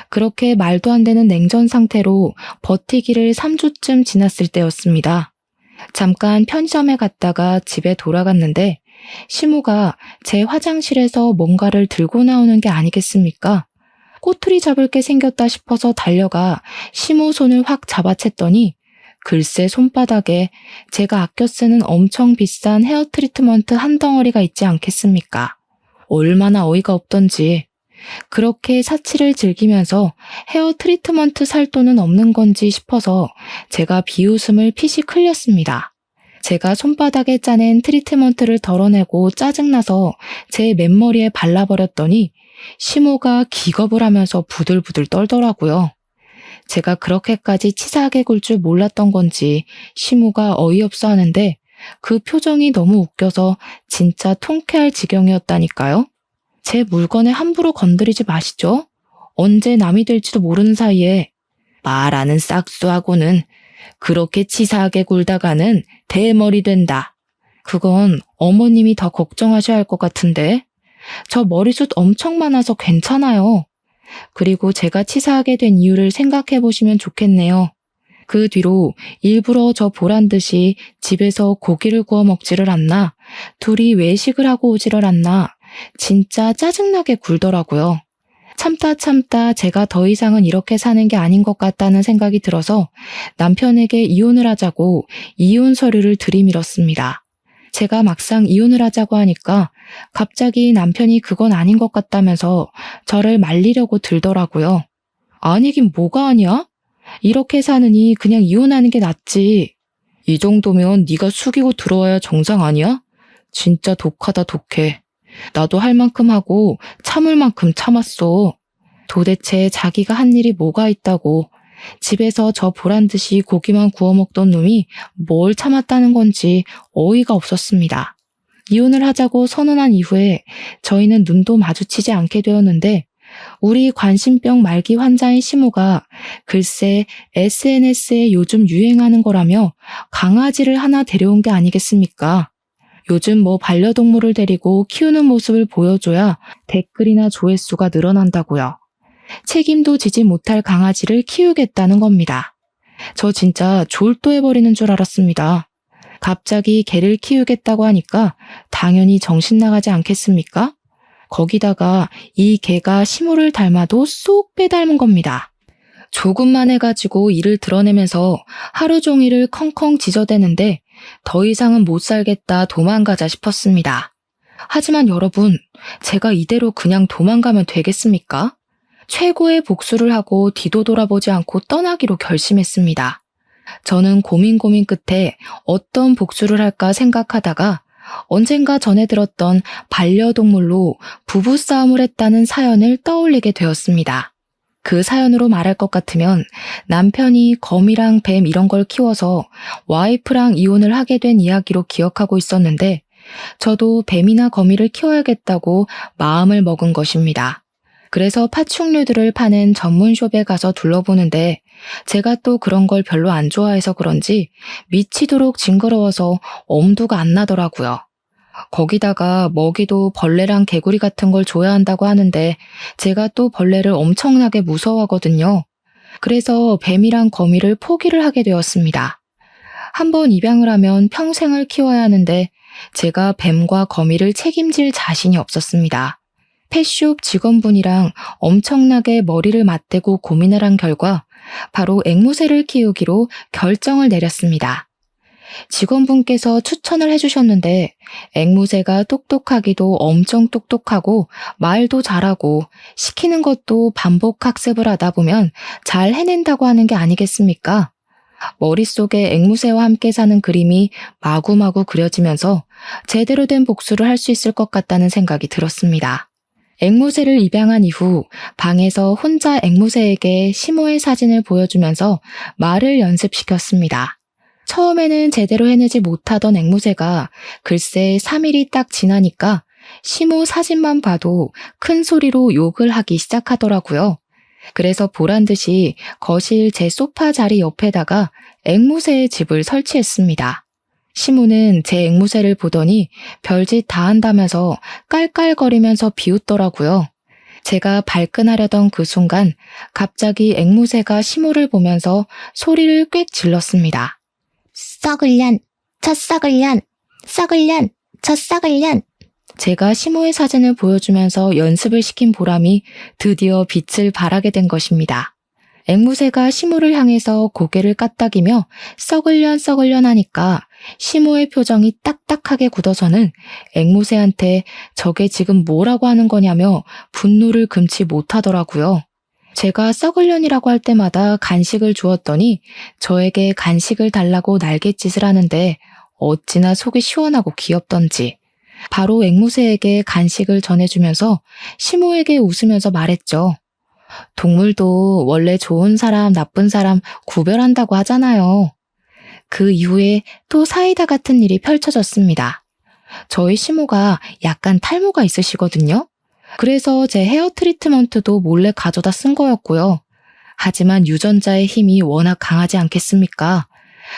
그렇게 말도 안 되는 냉전 상태로 버티기를 3주쯤 지났을 때였습니다. 잠깐 편의점에 갔다가 집에 돌아갔는데 시모가 제 화장실에서 뭔가를 들고 나오는 게 아니겠습니까? 꼬투리 잡을 게 생겼다 싶어서 달려가 시모 손을 확 잡아챘더니 글쎄 손바닥에 제가 아껴 쓰는 엄청 비싼 헤어 트리트먼트 한 덩어리가 있지 않겠습니까? 얼마나 어이가 없던지. 그렇게 사치를 즐기면서 헤어 트리트먼트 살 돈은 없는 건지 싶어서 제가 비웃음을 피식 흘렸습니다. 제가 손바닥에 짜낸 트리트먼트를 덜어내고 짜증나서 제 맨머리에 발라버렸더니 시모가 기겁을 하면서 부들부들 떨더라고요. 제가 그렇게까지 치사하게 굴 줄 몰랐던 건지 시모가 어이없어 하는데 그 표정이 너무 웃겨서 진짜 통쾌할 지경이었다니까요. 제 물건에 함부로 건드리지 마시죠. 언제 남이 될지도 모르는 사이에. 말하는 싹수하고는 그렇게 치사하게 굴다가는 대머리 된다. 그건 어머님이 더 걱정하셔야 할 것 같은데. 저 머리숱 엄청 많아서 괜찮아요. 그리고 제가 치사하게 된 이유를 생각해 보시면 좋겠네요. 그 뒤로 일부러 저 보란 듯이 집에서 고기를 구워 먹지를 않나, 둘이 외식을 하고 오지를 않나, 진짜 짜증나게 굴더라고요. 참다 제가 더 이상은 이렇게 사는 게 아닌 것 같다는 생각이 들어서 남편에게 이혼을 하자고 이혼 서류를 들이밀었습니다. 제가 막상 이혼을 하자고 하니까 갑자기 남편이 그건 아닌 것 같다면서 저를 말리려고 들더라고요. 아니긴 뭐가 아니야? 이렇게 사느니 그냥 이혼하는 게 낫지. 이 정도면 네가 숙이고 들어와야 정상 아니야? 진짜 독하다 독해. 나도 할 만큼 하고 참을 만큼 참았어. 도대체 자기가 한 일이 뭐가 있다고 집에서 저 보란 듯이 고기만 구워 먹던 놈이 뭘 참았다는 건지 어이가 없었습니다. 이혼을 하자고 선언한 이후에 저희는 눈도 마주치지 않게 되었는데 우리 관심병 말기 환자인 시모가 글쎄 SNS에 요즘 유행하는 거라며 강아지를 하나 데려온 게 아니겠습니까? 요즘 뭐 반려동물을 데리고 키우는 모습을 보여줘야 댓글이나 조회수가 늘어난다고요. 책임도 지지 못할 강아지를 키우겠다는 겁니다. 저 진짜 졸도해버리는 줄 알았습니다. 갑자기 개를 키우겠다고 하니까 당연히 정신 나가지 않겠습니까? 거기다가 이 개가 시모를 닮아도 쏙 빼닮은 겁니다. 조금만 해가지고 이를 드러내면서 하루 종일을 컹컹 짖어대는데 더 이상은 못 살겠다 도망가자 싶었습니다. 하지만 여러분, 제가 이대로 그냥 도망가면 되겠습니까? 최고의 복수를 하고 뒤도 돌아보지 않고 떠나기로 결심했습니다. 저는 고민 끝에 어떤 복수를 할까 생각하다가 언젠가 전해 들었던 반려동물로 부부싸움을 했다는 사연을 떠올리게 되었습니다. 그 사연으로 말할 것 같으면 남편이 거미랑 뱀 이런 걸 키워서 와이프랑 이혼을 하게 된 이야기로 기억하고 있었는데 저도 뱀이나 거미를 키워야겠다고 마음을 먹은 것입니다. 그래서 파충류들을 파는 전문숍에 가서 둘러보는데 제가 또 그런 걸 별로 안 좋아해서 그런지 미치도록 징그러워서 엄두가 안 나더라고요. 거기다가 먹이도 벌레랑 개구리 같은 걸 줘야 한다고 하는데 제가 또 벌레를 엄청나게 무서워하거든요. 그래서 뱀이랑 거미를 포기를 하게 되었습니다. 한번 입양을 하면 평생을 키워야 하는데 제가 뱀과 거미를 책임질 자신이 없었습니다. 펫숍 직원분이랑 엄청나게 머리를 맞대고 고민을 한 결과 바로 앵무새를 키우기로 결정을 내렸습니다. 직원분께서 추천을 해주셨는데 앵무새가 똑똑하기도 엄청 똑똑하고 말도 잘하고 시키는 것도 반복 학습을 하다 보면 잘 해낸다고 하는 게 아니겠습니까? 머릿속에 앵무새와 함께 사는 그림이 마구마구 그려지면서 제대로 된 복수를 할 수 있을 것 같다는 생각이 들었습니다. 앵무새를 입양한 이후 방에서 혼자 앵무새에게 시모의 사진을 보여주면서 말을 연습시켰습니다. 처음에는 제대로 해내지 못하던 앵무새가 글쎄 3일이 딱 지나니까 시모 사진만 봐도 큰 소리로 욕을 하기 시작하더라고요. 그래서 보란 듯이 거실 제 소파 자리 옆에다가 앵무새의 집을 설치했습니다. 시모는 제 앵무새를 보더니 별짓 다 한다면서 깔깔거리면서 비웃더라고요. 제가 발끈하려던 그 순간 갑자기 앵무새가 시모를 보면서 소리를 꽥 질렀습니다. 썩을 년, 저 썩을 년, 썩을 년, 저 썩을 년. 제가 시모의 사진을 보여주면서 연습을 시킨 보람이 드디어 빛을 발하게 된 것입니다. 앵무새가 시모를 향해서 고개를 까딱이며 썩을년 하니까 시모의 표정이 딱딱하게 굳어서는 앵무새한테 저게 지금 뭐라고 하는 거냐며 분노를 금치 못하더라고요. 제가 썩을년이라고 할 때마다 간식을 주었더니 저에게 간식을 달라고 날갯짓을 하는데 어찌나 속이 시원하고 귀엽던지. 바로 앵무새에게 간식을 전해주면서 시모에게 웃으면서 말했죠. 동물도 원래 좋은 사람, 나쁜 사람 구별한다고 하잖아요. 그 이후에 또 사이다 같은 일이 펼쳐졌습니다. 저희 시모가 약간 탈모가 있으시거든요. 그래서 제 헤어 트리트먼트도 몰래 가져다 쓴 거였고요. 하지만 유전자의 힘이 워낙 강하지 않겠습니까?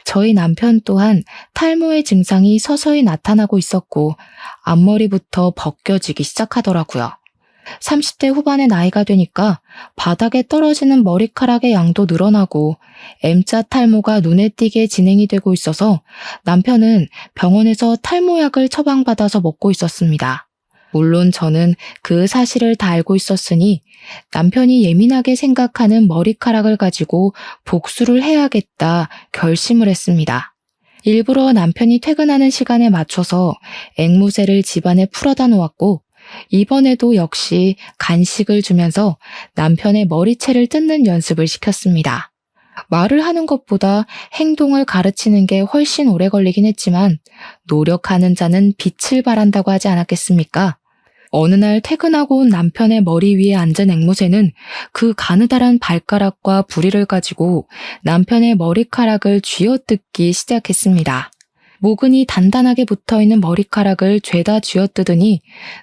저희 남편 또한 탈모의 증상이 서서히 나타나고 있었고 앞머리부터 벗겨지기 시작하더라고요. 30대 후반의 나이가 되니까 바닥에 떨어지는 머리카락의 양도 늘어나고 M자 탈모가 눈에 띄게 진행이 되고 있어서 남편은 병원에서 탈모약을 처방받아서 먹고 있었습니다. 물론 저는 그 사실을 다 알고 있었으니 남편이 예민하게 생각하는 머리카락을 가지고 복수를 해야겠다 결심을 했습니다. 일부러 남편이 퇴근하는 시간에 맞춰서 앵무새를 집안에 풀어다 놓았고 이번에도 역시 간식을 주면서 남편의 머리채를 뜯는 연습을 시켰습니다. 말을 하는 것보다 행동을 가르치는 게 훨씬 오래 걸리긴 했지만 노력하는 자는 빛을 발한다고 하지 않았겠습니까? 어느 날 퇴근하고 온 남편의 머리 위에 앉은 앵무새는 그 가느다란 발가락과 부리를 가지고 남편의 머리카락을 쥐어뜯기 시작했습니다. 모근이 단단하게 붙어있는 머리카락을 죄다 쥐어뜯으니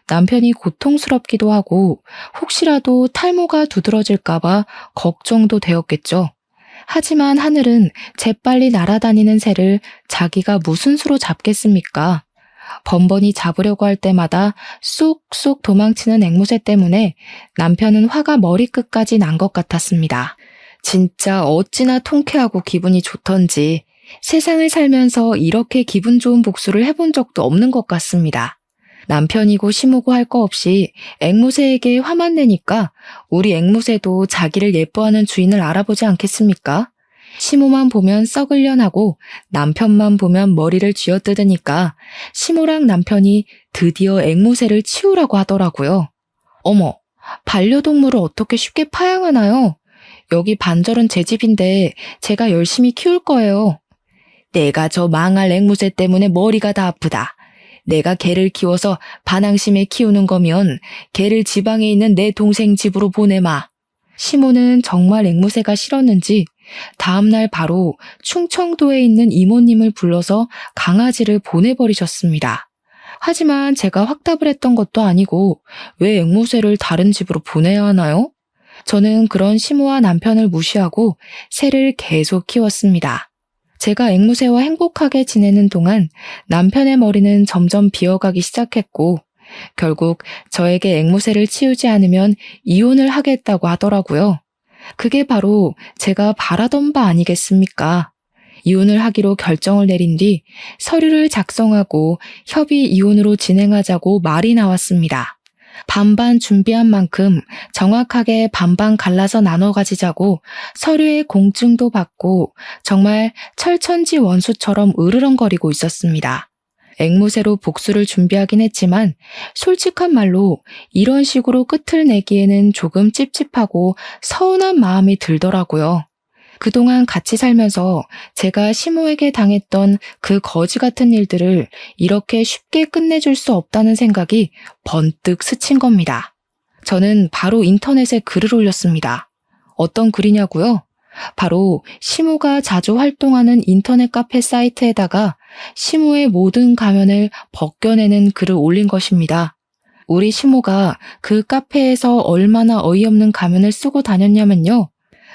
남편이 고통스럽기도 하고 혹시라도 탈모가 두드러질까봐 걱정도 되었겠죠. 하지만 하늘은 재빨리 날아다니는 새를 자기가 무슨 수로 잡겠습니까? 번번이 잡으려고 할 때마다 쏙쏙 도망치는 앵무새 때문에 남편은 화가 머리끝까지 난 것 같았습니다. 진짜 어찌나 통쾌하고 기분이 좋던지 세상을 살면서 이렇게 기분 좋은 복수를 해본 적도 없는 것 같습니다. 남편이고 시모고 할 거 없이 앵무새에게 화만 내니까 우리 앵무새도 자기를 예뻐하는 주인을 알아보지 않겠습니까? 시모만 보면 썩을려나고 남편만 보면 머리를 쥐어뜯으니까 시모랑 남편이 드디어 앵무새를 치우라고 하더라고요. 어머, 반려동물을 어떻게 쉽게 파양하나요? 여기 반절은 제 집인데 제가 열심히 키울 거예요. 내가 저 망할 앵무새 때문에 머리가 다 아프다. 내가 개를 키워서 반항심에 키우는 거면 개를 지방에 있는 내 동생 집으로 보내마. 시모는 정말 앵무새가 싫었는지 다음날 바로 충청도에 있는 이모님을 불러서 강아지를 보내버리셨습니다. 하지만 제가 확답을 했던 것도 아니고 왜 앵무새를 다른 집으로 보내야 하나요? 저는 그런 시모와 남편을 무시하고 새를 계속 키웠습니다. 제가 앵무새와 행복하게 지내는 동안 남편의 머리는 점점 비어가기 시작했고 결국 저에게 앵무새를 치우지 않으면 이혼을 하겠다고 하더라고요. 그게 바로 제가 바라던 바 아니겠습니까? 이혼을 하기로 결정을 내린 뒤 서류를 작성하고 협의 이혼으로 진행하자고 말이 나왔습니다. 반반 준비한 만큼 정확하게 반반 갈라서 나눠 가지자고 서류에 공증도 받고 정말 철천지 원수처럼 으르렁거리고 있었습니다. 앵무새로 복수를 준비하긴 했지만 솔직한 말로 이런 식으로 끝을 내기에는 조금 찝찝하고 서운한 마음이 들더라고요. 그동안 같이 살면서 제가 시모에게 당했던 그 거지 같은 일들을 이렇게 쉽게 끝내줄 수 없다는 생각이 번뜩 스친 겁니다. 저는 바로 인터넷에 글을 올렸습니다. 어떤 글이냐고요? 바로 시모가 자주 활동하는 인터넷 카페 사이트에다가 시모의 모든 가면을 벗겨내는 글을 올린 것입니다. 우리 시모가 그 카페에서 얼마나 어이없는 가면을 쓰고 다녔냐면요.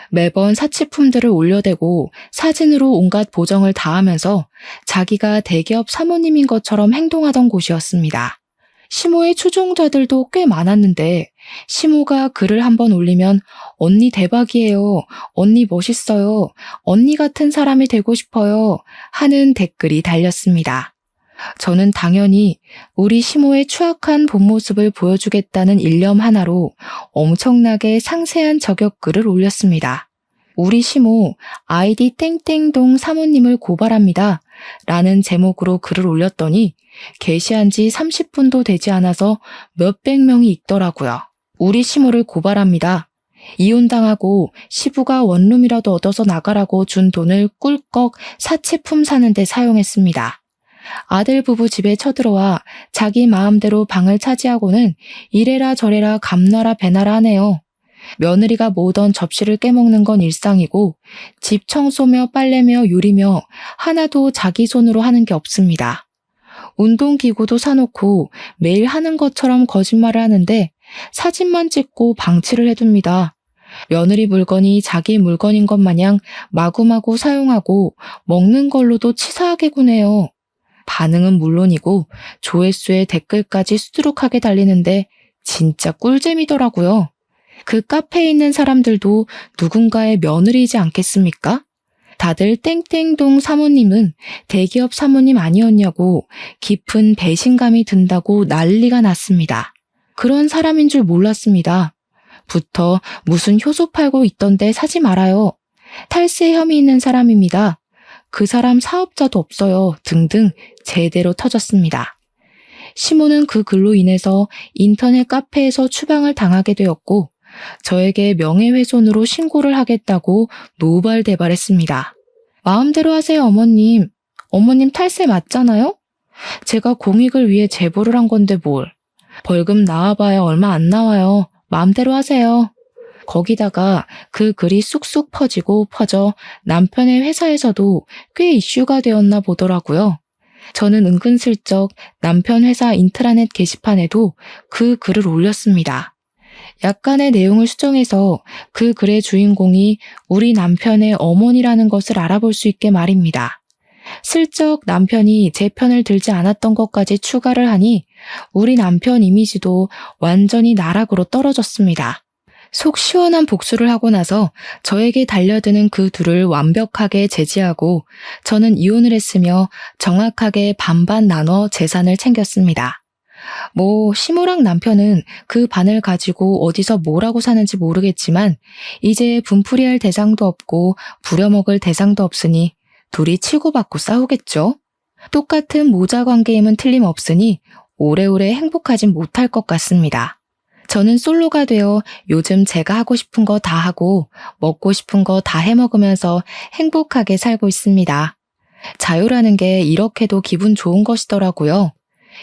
매번 사치품들을 올려대고 사진으로 온갖 보정을 다하면서 자기가 대기업 사모님인 것처럼 행동하던 곳이었습니다. 시모의 추종자들도 꽤 많았는데 시모가 글을 한번 올리면 언니 대박이에요, 언니 멋있어요, 언니 같은 사람이 되고 싶어요 하는 댓글이 달렸습니다. 저는 당연히 우리 시모의 추악한 본 모습을 보여주겠다는 일념 하나로 엄청나게 상세한 저격글을 올렸습니다. 우리 시모 아이디 땡땡동 사모님을 고발합니다 라는 제목으로 글을 올렸더니 게시한 지 30분도 되지 않아서 몇백 명이 있더라고요. 우리 시모를 고발합니다. 이혼당하고 시부가 원룸이라도 얻어서 나가라고 준 돈을 꿀꺽 사치품 사는데 사용했습니다. 아들 부부 집에 쳐들어와 자기 마음대로 방을 차지하고는 이래라 저래라 감나라 배나라 하네요. 며느리가 모던 접시를 깨먹는 건 일상이고 집 청소며 빨래며 요리며 하나도 자기 손으로 하는 게 없습니다. 운동기구도 사놓고 매일 하는 것처럼 거짓말을 하는데 사진만 찍고 방치를 해둡니다. 며느리 물건이 자기 물건인 것 마냥 마구마구 사용하고 먹는 걸로도 치사하게 구네요. 반응은 물론이고 조회수에 댓글까지 수두룩하게 달리는데 진짜 꿀잼이더라고요. 그 카페에 있는 사람들도 누군가의 며느리이지 않겠습니까? 다들 땡땡동 사모님은 대기업 사모님 아니었냐고 깊은 배신감이 든다고 난리가 났습니다. 그런 사람인 줄 몰랐습니다. 부터 무슨 효소 팔고 있던데 사지 말아요. 탈세 혐의 있는 사람입니다. 그 사람 사업자도 없어요. 등등 제대로 터졌습니다. 시모는 그 글로 인해서 인터넷 카페에서 추방을 당하게 되었고 저에게 명예훼손으로 신고를 하겠다고 노발대발했습니다. 마음대로 하세요, 어머님. 어머님 탈세 맞잖아요? 제가 공익을 위해 제보를 한 건데 뭘. 벌금 나와봐야 얼마 안 나와요. 마음대로 하세요. 거기다가 그 글이 쑥쑥 퍼져 남편의 회사에서도 꽤 이슈가 되었나 보더라고요. 저는 은근슬쩍 남편 회사 인트라넷 게시판에도 그 글을 올렸습니다. 약간의 내용을 수정해서 그 글의 주인공이 우리 남편의 어머니라는 것을 알아볼 수 있게 말입니다. 슬쩍 남편이 제 편을 들지 않았던 것까지 추가를 하니 우리 남편 이미지도 완전히 나락으로 떨어졌습니다. 속 시원한 복수를 하고 나서 저에게 달려드는 그 둘을 완벽하게 제지하고 저는 이혼을 했으며 정확하게 반반 나눠 재산을 챙겼습니다. 시모랑 남편은 그 반을 가지고 어디서 뭐라고 사는지 모르겠지만 이제 분풀이할 대상도 없고 부려먹을 대상도 없으니 둘이 치고받고 싸우겠죠. 똑같은 모자 관계임은 틀림없으니 오래오래 행복하진 못할 것 같습니다. 저는 솔로가 되어 요즘 제가 하고 싶은 거 다 하고 먹고 싶은 거 다 해먹으면서 행복하게 살고 있습니다. 자유라는 게 이렇게도 기분 좋은 것이더라고요.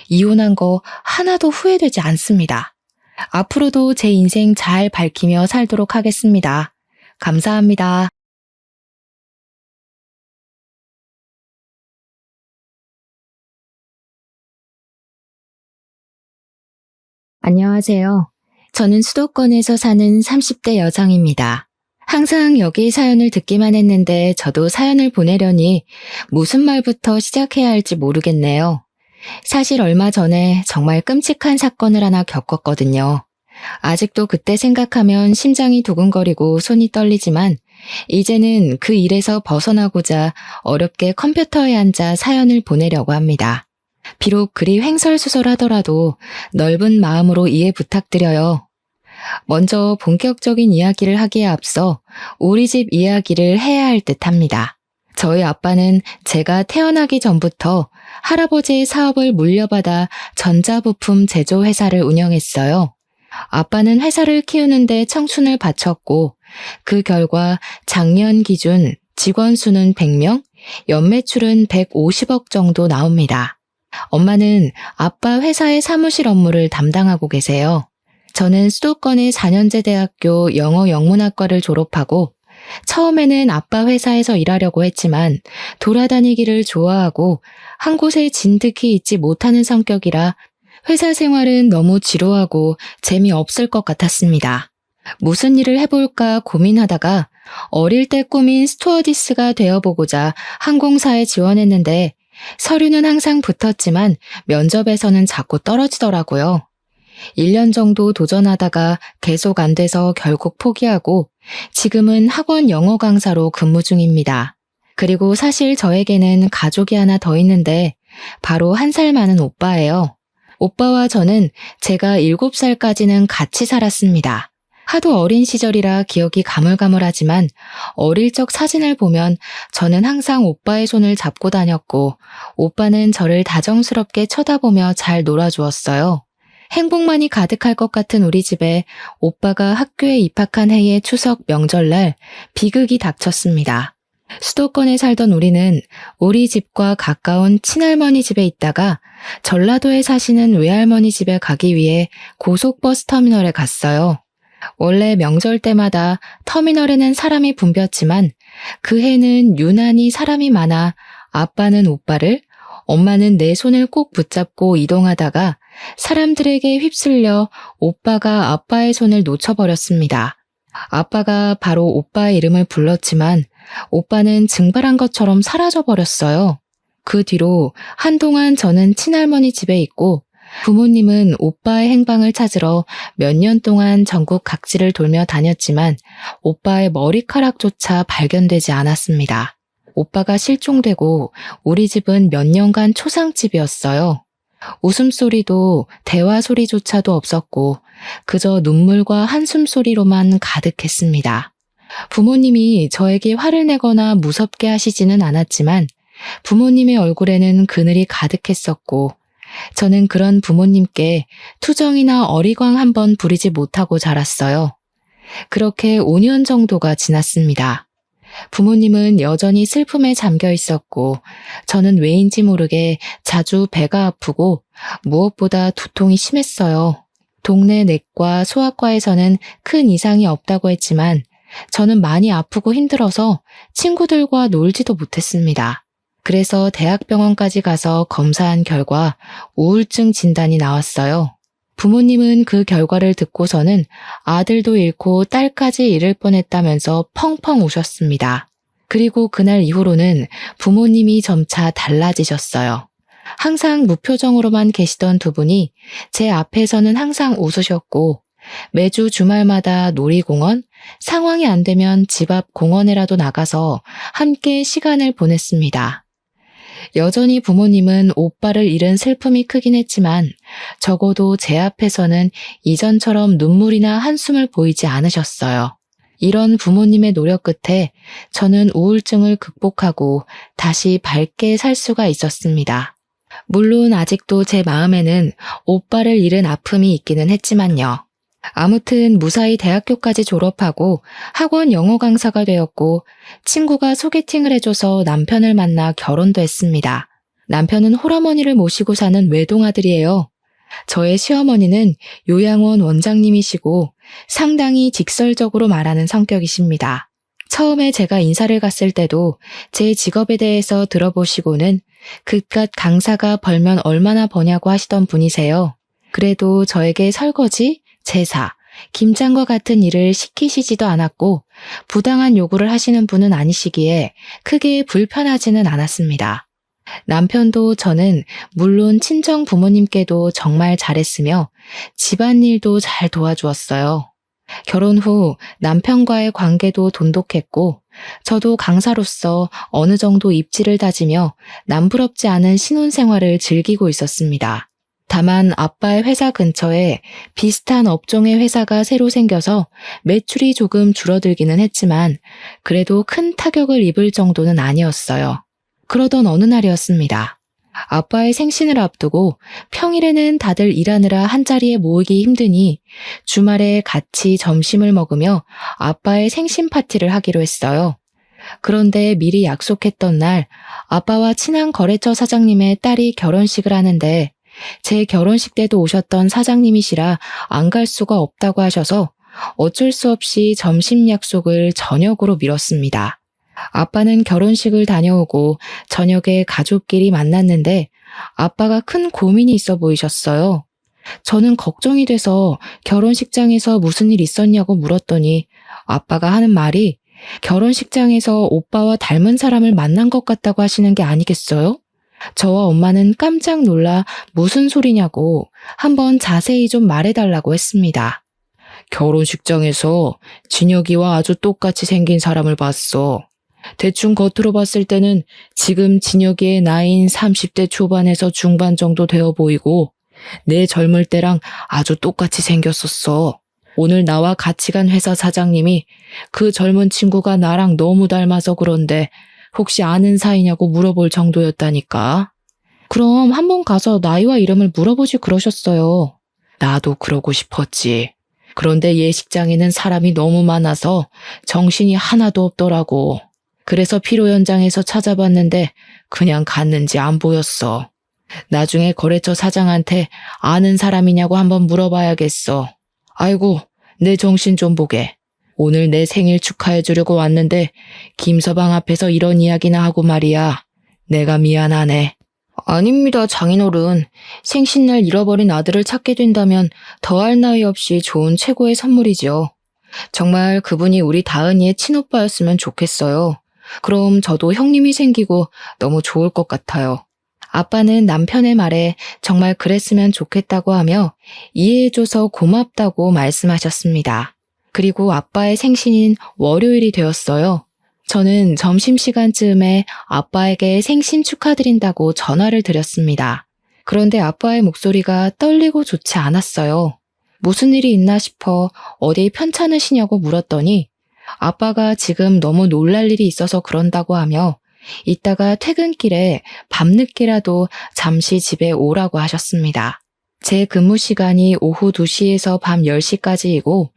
이혼한 거 하나도 후회되지 않습니다. 앞으로도 제 인생 잘 밝히며 살도록 하겠습니다. 감사합니다. 안녕하세요. 저는 수도권에서 사는 30대 여성입니다. 항상 여기 사연을 듣기만 했는데 저도 사연을 보내려니 무슨 말부터 시작해야 할지 모르겠네요. 사실 얼마 전에 정말 끔찍한 사건을 하나 겪었거든요. 아직도 그때 생각하면 심장이 두근거리고 손이 떨리지만 이제는 그 일에서 벗어나고자 어렵게 컴퓨터에 앉아 사연을 보내려고 합니다. 비록 그리 횡설수설하더라도 넓은 마음으로 이해 부탁드려요. 먼저 본격적인 이야기를 하기에 앞서 우리 집 이야기를 해야 할 듯합니다. 저희 아빠는 제가 태어나기 전부터 할아버지의 사업을 물려받아 전자부품 제조회사를 운영했어요. 아빠는 회사를 키우는데 청춘을 바쳤고 그 결과 작년 기준 직원 수는 100명, 연매출은 150억 정도 나옵니다. 엄마는 아빠 회사의 사무실 업무를 담당하고 계세요. 저는 수도권의 4년제 대학교 영어 영문학과를 졸업하고 처음에는 아빠 회사에서 일하려고 했지만 돌아다니기를 좋아하고 한 곳에 진득히 있지 못하는 성격이라 회사 생활은 너무 지루하고 재미없을 것 같았습니다. 무슨 일을 해볼까 고민하다가 어릴 때 꿈인 스튜어디스가 되어보고자 항공사에 지원했는데 서류는 항상 붙었지만 면접에서는 자꾸 떨어지더라고요. 1년 정도 도전하다가 계속 안 돼서 결국 포기하고 지금은 학원 영어 강사로 근무 중입니다. 그리고 사실 저에게는 가족이 하나 더 있는데 바로 1살 많은 오빠예요. 오빠와 저는 제가 7살까지는 같이 살았습니다. 하도 어린 시절이라 기억이 가물가물하지만 어릴 적 사진을 보면 저는 항상 오빠의 손을 잡고 다녔고 오빠는 저를 다정스럽게 쳐다보며 잘 놀아주었어요. 행복만이 가득할 것 같은 우리 집에 오빠가 학교에 입학한 해의 추석 명절날 비극이 닥쳤습니다. 수도권에 살던 우리는 우리 집과 가까운 친할머니 집에 있다가 전라도에 사시는 외할머니 집에 가기 위해 고속버스 터미널에 갔어요. 원래 명절 때마다 터미널에는 사람이 붐볐지만 그 해는 유난히 사람이 많아 아빠는 오빠를, 엄마는 내 손을 꼭 붙잡고 이동하다가 사람들에게 휩쓸려 오빠가 아빠의 손을 놓쳐버렸습니다. 아빠가 바로 오빠의 이름을 불렀지만 오빠는 증발한 것처럼 사라져버렸어요. 그 뒤로 한동안 저는 친할머니 집에 있고 부모님은 오빠의 행방을 찾으러 몇 년 동안 전국 각지를 돌며 다녔지만 오빠의 머리카락조차 발견되지 않았습니다. 오빠가 실종되고 우리 집은 몇 년간 초상집이었어요. 웃음소리도 대화 소리조차도 없었고 그저 눈물과 한숨 소리로만 가득했습니다. 부모님이 저에게 화를 내거나 무섭게 하시지는 않았지만 부모님의 얼굴에는 그늘이 가득했었고 저는 그런 부모님께 투정이나 어리광 한번 부리지 못하고 자랐어요. 그렇게 5년 정도가 지났습니다. 부모님은 여전히 슬픔에 잠겨 있었고 저는 왜인지 모르게 자주 배가 아프고 무엇보다 두통이 심했어요. 동네 내과 소아과에서는 큰 이상이 없다고 했지만 저는 많이 아프고 힘들어서 친구들과 놀지도 못했습니다. 그래서 대학병원까지 가서 검사한 결과 우울증 진단이 나왔어요. 부모님은 그 결과를 듣고서는 아들도 잃고 딸까지 잃을 뻔했다면서 펑펑 우셨습니다. 그리고 그날 이후로는 부모님이 점차 달라지셨어요. 항상 무표정으로만 계시던 두 분이 제 앞에서는 항상 웃으셨고 매주 주말마다 놀이공원, 상황이 안 되면 집 앞 공원에라도 나가서 함께 시간을 보냈습니다. 여전히 부모님은 오빠를 잃은 슬픔이 크긴 했지만 적어도 제 앞에서는 이전처럼 눈물이나 한숨을 보이지 않으셨어요. 이런 부모님의 노력 끝에 저는 우울증을 극복하고 다시 밝게 살 수가 있었습니다. 물론 아직도 제 마음에는 오빠를 잃은 아픔이 있기는 했지만요. 아무튼 무사히 대학교까지 졸업하고 학원 영어 강사가 되었고 친구가 소개팅을 해줘서 남편을 만나 결혼도 했습니다. 남편은 홀어머니를 모시고 사는 외동아들이에요. 저의 시어머니는 요양원 원장님이시고 상당히 직설적으로 말하는 성격이십니다. 처음에 제가 인사를 갔을 때도 제 직업에 대해서 들어보시고는 그깟 강사가 벌면 얼마나 버냐고 하시던 분이세요. 그래도 저에게 설거지, 제사, 김장과 같은 일을 시키시지도 않았고 부당한 요구를 하시는 분은 아니시기에 크게 불편하지는 않았습니다. 남편도 저는 물론 친정 부모님께도 정말 잘했으며 집안일도 잘 도와주었어요. 결혼 후 남편과의 관계도 돈독했고 저도 강사로서 어느 정도 입지를 다지며 남부럽지 않은 신혼생활을 즐기고 있었습니다. 다만 아빠의 회사 근처에 비슷한 업종의 회사가 새로 생겨서 매출이 조금 줄어들기는 했지만 그래도 큰 타격을 입을 정도는 아니었어요. 그러던 어느 날이었습니다. 아빠의 생신을 앞두고 평일에는 다들 일하느라 한자리에 모이기 힘드니 주말에 같이 점심을 먹으며 아빠의 생신 파티를 하기로 했어요. 그런데 미리 약속했던 날 아빠와 친한 거래처 사장님의 딸이 결혼식을 하는데 제 결혼식 때도 오셨던 사장님이시라 안 갈 수가 없다고 하셔서 어쩔 수 없이 점심 약속을 저녁으로 미뤘습니다. 아빠는 결혼식을 다녀오고 저녁에 가족끼리 만났는데 아빠가 큰 고민이 있어 보이셨어요. 저는 걱정이 돼서 결혼식장에서 무슨 일 있었냐고 물었더니 아빠가 하는 말이 결혼식장에서 오빠와 닮은 사람을 만난 것 같다고 하시는 게 아니겠어요? 저와 엄마는 깜짝 놀라 무슨 소리냐고 한번 자세히 좀 말해달라고 했습니다. 결혼식장에서 진혁이와 아주 똑같이 생긴 사람을 봤어. 대충 겉으로 봤을 때는 지금 진혁이의 나이인 30대 초반에서 중반 정도 되어 보이고 내 젊을 때랑 아주 똑같이 생겼었어. 오늘 나와 같이 간 회사 사장님이 그 젊은 친구가 나랑 너무 닮아서 그런데 혹시 아는 사이냐고 물어볼 정도였다니까. 그럼 한번 가서 나이와 이름을 물어보지 그러셨어요. 나도 그러고 싶었지. 그런데 예식장에는 사람이 너무 많아서 정신이 하나도 없더라고. 그래서 피로 현장에서 찾아봤는데 그냥 갔는지 안 보였어. 나중에 거래처 사장한테 아는 사람이냐고 한번 물어봐야겠어. 아이고, 내 정신 좀 보게. 오늘 내 생일 축하해 주려고 왔는데 김서방 앞에서 이런 이야기나 하고 말이야. 내가 미안하네. 아닙니다, 장인어른. 생신날 잃어버린 아들을 찾게 된다면 더할 나위 없이 좋은 최고의 선물이죠. 정말 그분이 우리 다은이의 친오빠였으면 좋겠어요. 그럼 저도 형님이 생기고 너무 좋을 것 같아요. 아빠는 남편의 말에 정말 그랬으면 좋겠다고 하며 이해해줘서 고맙다고 말씀하셨습니다. 그리고 아빠의 생신인 월요일이 되었어요. 저는 점심시간쯤에 아빠에게 생신 축하드린다고 전화를 드렸습니다. 그런데 아빠의 목소리가 떨리고 좋지 않았어요. 무슨 일이 있나 싶어 어디 편찮으시냐고 물었더니 아빠가 지금 너무 놀랄 일이 있어서 그런다고 하며 이따가 퇴근길에 밤늦게라도 잠시 집에 오라고 하셨습니다. 제 근무 시간이 오후 2시에서 밤 10시까지이고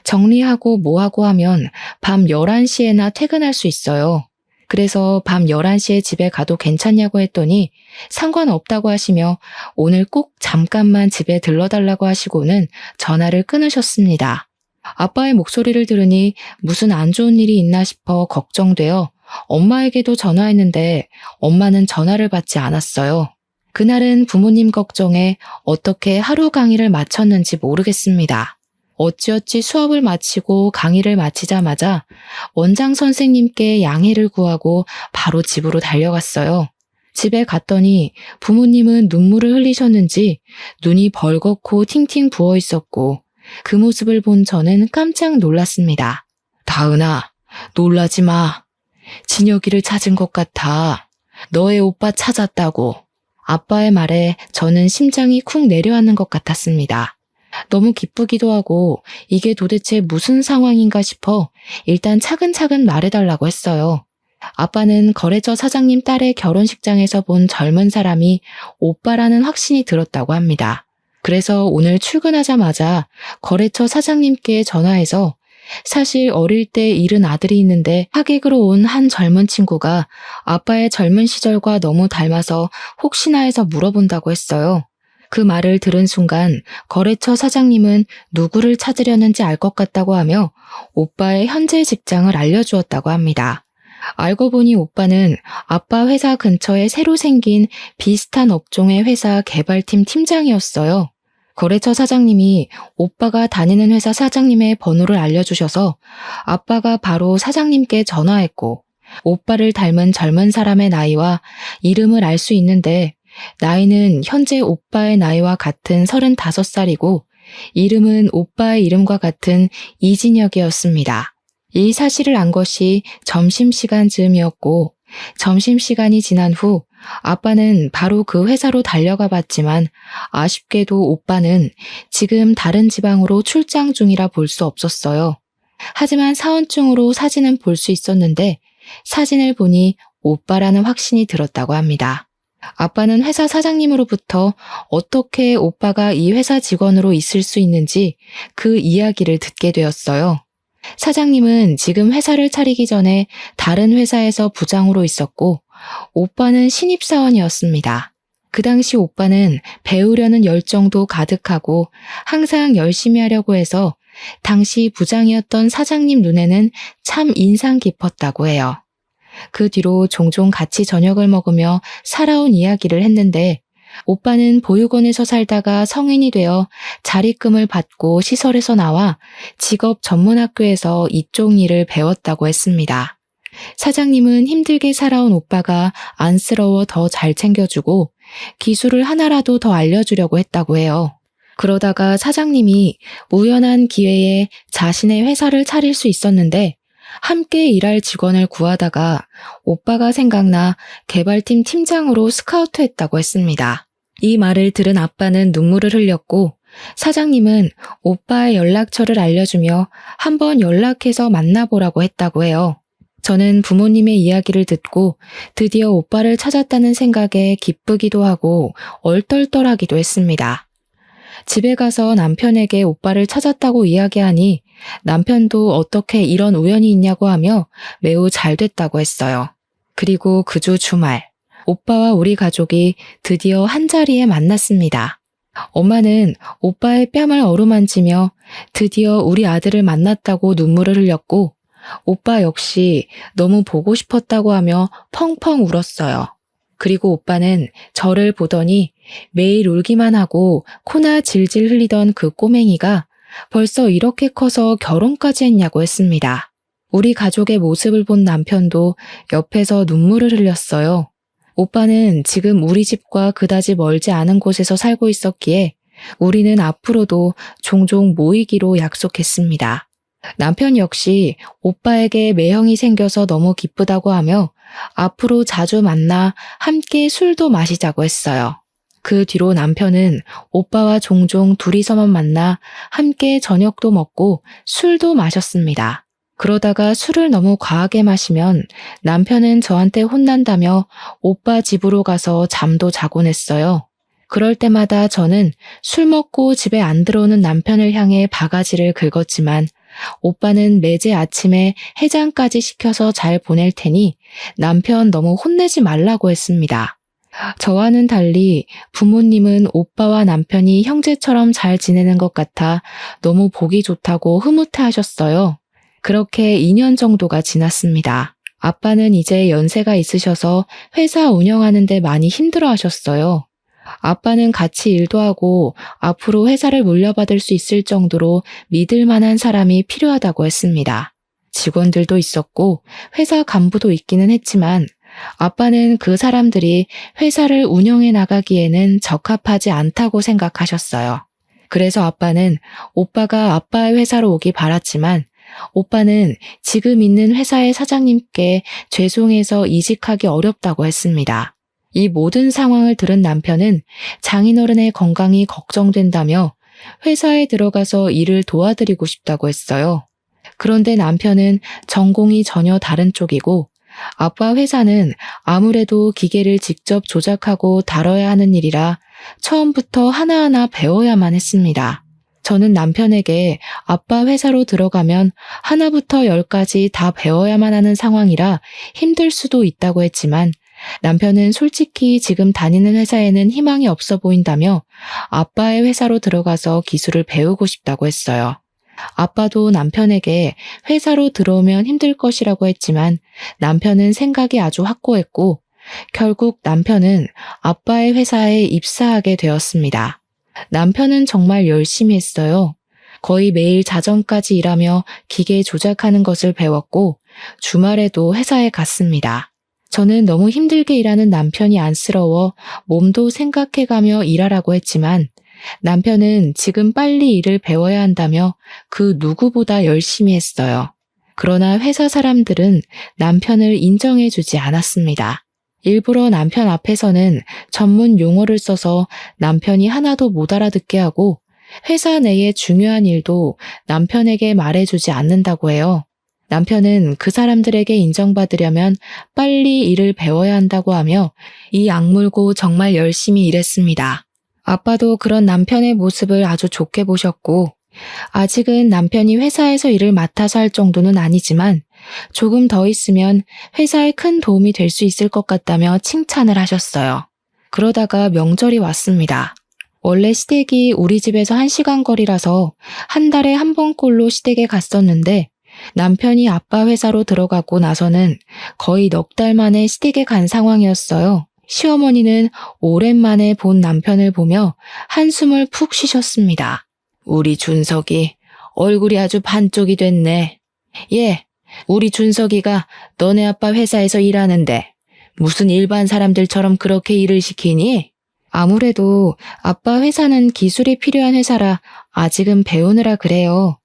정리하고 뭐하고 하면 밤 11시에나 퇴근할 수 있어요. 그래서 밤 11시에 집에 가도 괜찮냐고 했더니 상관없다고 하시며 오늘 꼭 잠깐만 집에 들러달라고 하시고는 전화를 끊으셨습니다. 아빠의 목소리를 들으니 무슨 안 좋은 일이 있나 싶어 걱정되어 엄마에게도 전화했는데 엄마는 전화를 받지 않았어요. 그날은 부모님 걱정에 어떻게 하루 강의를 마쳤는지 모르겠습니다. 어찌어찌 수업을 마치고 강의를 마치자마자 원장 선생님께 양해를 구하고 바로 집으로 달려갔어요. 집에 갔더니 부모님은 눈물을 흘리셨는지 눈이 벌겋고 팅팅 부어 있었고 그 모습을 본 저는 깜짝 놀랐습니다. 다은아, 놀라지 마. 진혁이를 찾은 것 같아. 너의 오빠 찾았다고. 아빠의 말에 저는 심장이 쿵 내려앉는 것 같았습니다. 너무 기쁘기도 하고 이게 도대체 무슨 상황인가 싶어 일단 차근차근 말해달라고 했어요. 아빠는 거래처 사장님 딸의 결혼식장에서 본 젊은 사람이 오빠라는 확신이 들었다고 합니다. 그래서 오늘 출근하자마자 거래처 사장님께 전화해서 사실 어릴 때 잃은 아들이 있는데 하객으로 온 한 젊은 친구가 아빠의 젊은 시절과 너무 닮아서 혹시나 해서 물어본다고 했어요. 그 말을 들은 순간 거래처 사장님은 누구를 찾으려는지 알 것 같다고 하며 오빠의 현재 직장을 알려주었다고 합니다. 알고 보니 오빠는 아빠 회사 근처에 새로 생긴 비슷한 업종의 회사 개발팀 팀장이었어요. 거래처 사장님이 오빠가 다니는 회사 사장님의 번호를 알려주셔서 아빠가 바로 사장님께 전화했고 오빠를 닮은 젊은 사람의 나이와 이름을 알 수 있는데 나이는 현재 오빠의 나이와 같은 35살이고 이름은 오빠의 이름과 같은 이진혁이었습니다. 이 사실을 안 것이 점심시간 즈음이었고, 점심시간이 지난 후 아빠는 바로 그 회사로 달려가 봤지만 아쉽게도 오빠는 지금 다른 지방으로 출장 중이라 볼 수 없었어요. 하지만 사원증으로 사진은 볼 수 있었는데 사진을 보니 오빠라는 확신이 들었다고 합니다. 아빠는 회사 사장님으로부터 어떻게 오빠가 이 회사 직원으로 있을 수 있는지 그 이야기를 듣게 되었어요. 사장님은 지금 회사를 차리기 전에 다른 회사에서 부장으로 있었고 오빠는 신입사원이었습니다. 그 당시 오빠는 배우려는 열정도 가득하고 항상 열심히 하려고 해서 당시 부장이었던 사장님 눈에는 참 인상 깊었다고 해요. 그 뒤로 종종 같이 저녁을 먹으며 살아온 이야기를 했는데 오빠는 보육원에서 살다가 성인이 되어 자립금을 받고 시설에서 나와 직업 전문학교에서 이쪽 일을 배웠다고 했습니다. 사장님은 힘들게 살아온 오빠가 안쓰러워 더 잘 챙겨주고 기술을 하나라도 더 알려주려고 했다고 해요. 그러다가 사장님이 우연한 기회에 자신의 회사를 차릴 수 있었는데 함께 일할 직원을 구하다가 오빠가 생각나 개발팀 팀장으로 스카우트했다고 했습니다. 이 말을 들은 아빠는 눈물을 흘렸고 사장님은 오빠의 연락처를 알려주며 한번 연락해서 만나보라고 했다고 해요. 저는 부모님의 이야기를 듣고 드디어 오빠를 찾았다는 생각에 기쁘기도 하고 얼떨떨하기도 했습니다. 집에 가서 남편에게 오빠를 찾았다고 이야기하니 남편도 어떻게 이런 우연이 있냐고 하며 매우 잘 됐다고 했어요. 그리고 그 주 주말, 오빠와 우리 가족이 드디어 한자리에 만났습니다. 엄마는 오빠의 뺨을 어루만지며 드디어 우리 아들을 만났다고 눈물을 흘렸고 오빠 역시 너무 보고 싶었다고 하며 펑펑 울었어요. 그리고 오빠는 저를 보더니 매일 울기만 하고 코나 질질 흘리던 그 꼬맹이가 벌써 이렇게 커서 결혼까지 했냐고 했습니다. 우리 가족의 모습을 본 남편도 옆에서 눈물을 흘렸어요. 오빠는 지금 우리 집과 그다지 멀지 않은 곳에서 살고 있었기에 우리는 앞으로도 종종 모이기로 약속했습니다. 남편 역시 오빠에게 매형이 생겨서 너무 기쁘다고 하며 앞으로 자주 만나 함께 술도 마시자고 했어요. 그 뒤로 남편은 오빠와 종종 둘이서만 만나 함께 저녁도 먹고 술도 마셨습니다. 그러다가 술을 너무 과하게 마시면 남편은 저한테 혼난다며 오빠 집으로 가서 잠도 자곤 했어요. 그럴 때마다 저는 술 먹고 집에 안 들어오는 남편을 향해 바가지를 긁었지만 오빠는 매제 아침에 해장까지 시켜서 잘 보낼 테니 남편 너무 혼내지 말라고 했습니다. 저와는 달리 부모님은 오빠와 남편이 형제처럼 잘 지내는 것 같아 너무 보기 좋다고 흐뭇해 하셨어요. 그렇게 2년 정도가 지났습니다. 아빠는 이제 연세가 있으셔서 회사 운영하는 데 많이 힘들어 하셨어요. 아빠는 같이 일도 하고 앞으로 회사를 물려받을 수 있을 정도로 믿을 만한 사람이 필요하다고 했습니다. 직원들도 있었고 회사 간부도 있기는 했지만 아빠는 그 사람들이 회사를 운영해 나가기에는 적합하지 않다고 생각하셨어요. 그래서 아빠는 오빠가 아빠의 회사로 오기 바랐지만 오빠는 지금 있는 회사의 사장님께 죄송해서 이직하기 어렵다고 했습니다. 이 모든 상황을 들은 남편은 장인어른의 건강이 걱정된다며 회사에 들어가서 일을 도와드리고 싶다고 했어요. 그런데 남편은 전공이 전혀 다른 쪽이고 아빠 회사는 아무래도 기계를 직접 조작하고 다뤄야 하는 일이라 처음부터 하나하나 배워야만 했습니다. 저는 남편에게 아빠 회사로 들어가면 하나부터 열까지 다 배워야만 하는 상황이라 힘들 수도 있다고 했지만 남편은 솔직히 지금 다니는 회사에는 희망이 없어 보인다며 아빠의 회사로 들어가서 기술을 배우고 싶다고 했어요. 아빠도 남편에게 회사로 들어오면 힘들 것이라고 했지만 남편은 생각이 아주 확고했고 결국 남편은 아빠의 회사에 입사하게 되었습니다. 남편은 정말 열심히 했어요. 거의 매일 자정까지 일하며 기계 조작하는 것을 배웠고 주말에도 회사에 갔습니다. 저는 너무 힘들게 일하는 남편이 안쓰러워 몸도 생각해가며 일하라고 했지만 남편은 지금 빨리 일을 배워야 한다며 그 누구보다 열심히 했어요. 그러나 회사 사람들은 남편을 인정해주지 않았습니다. 일부러 남편 앞에서는 전문 용어를 써서 남편이 하나도 못 알아듣게 하고 회사 내의 중요한 일도 남편에게 말해주지 않는다고 해요. 남편은 그 사람들에게 인정받으려면 빨리 일을 배워야 한다고 하며 이 악물고 정말 열심히 일했습니다. 아빠도 그런 남편의 모습을 아주 좋게 보셨고 아직은 남편이 회사에서 일을 맡아서 할 정도는 아니지만 조금 더 있으면 회사에 큰 도움이 될 수 있을 것 같다며 칭찬을 하셨어요. 그러다가 명절이 왔습니다. 원래 시댁이 우리 집에서 1시간 거리라서 한 달에 한 번꼴로 시댁에 갔었는데 남편이 아빠 회사로 들어가고 나서는 거의 넉 달 만에 시댁에 간 상황이었어요. 시어머니는 오랜만에 본 남편을 보며 한숨을 푹 쉬셨습니다. 우리 준석이 얼굴이 아주 반쪽이 됐네. 예, 우리 준석이가 너네 아빠 회사에서 일하는데 무슨 일반 사람들처럼 그렇게 일을 시키니? 아무래도 아빠 회사는 기술이 필요한 회사라 아직은 배우느라 그래요.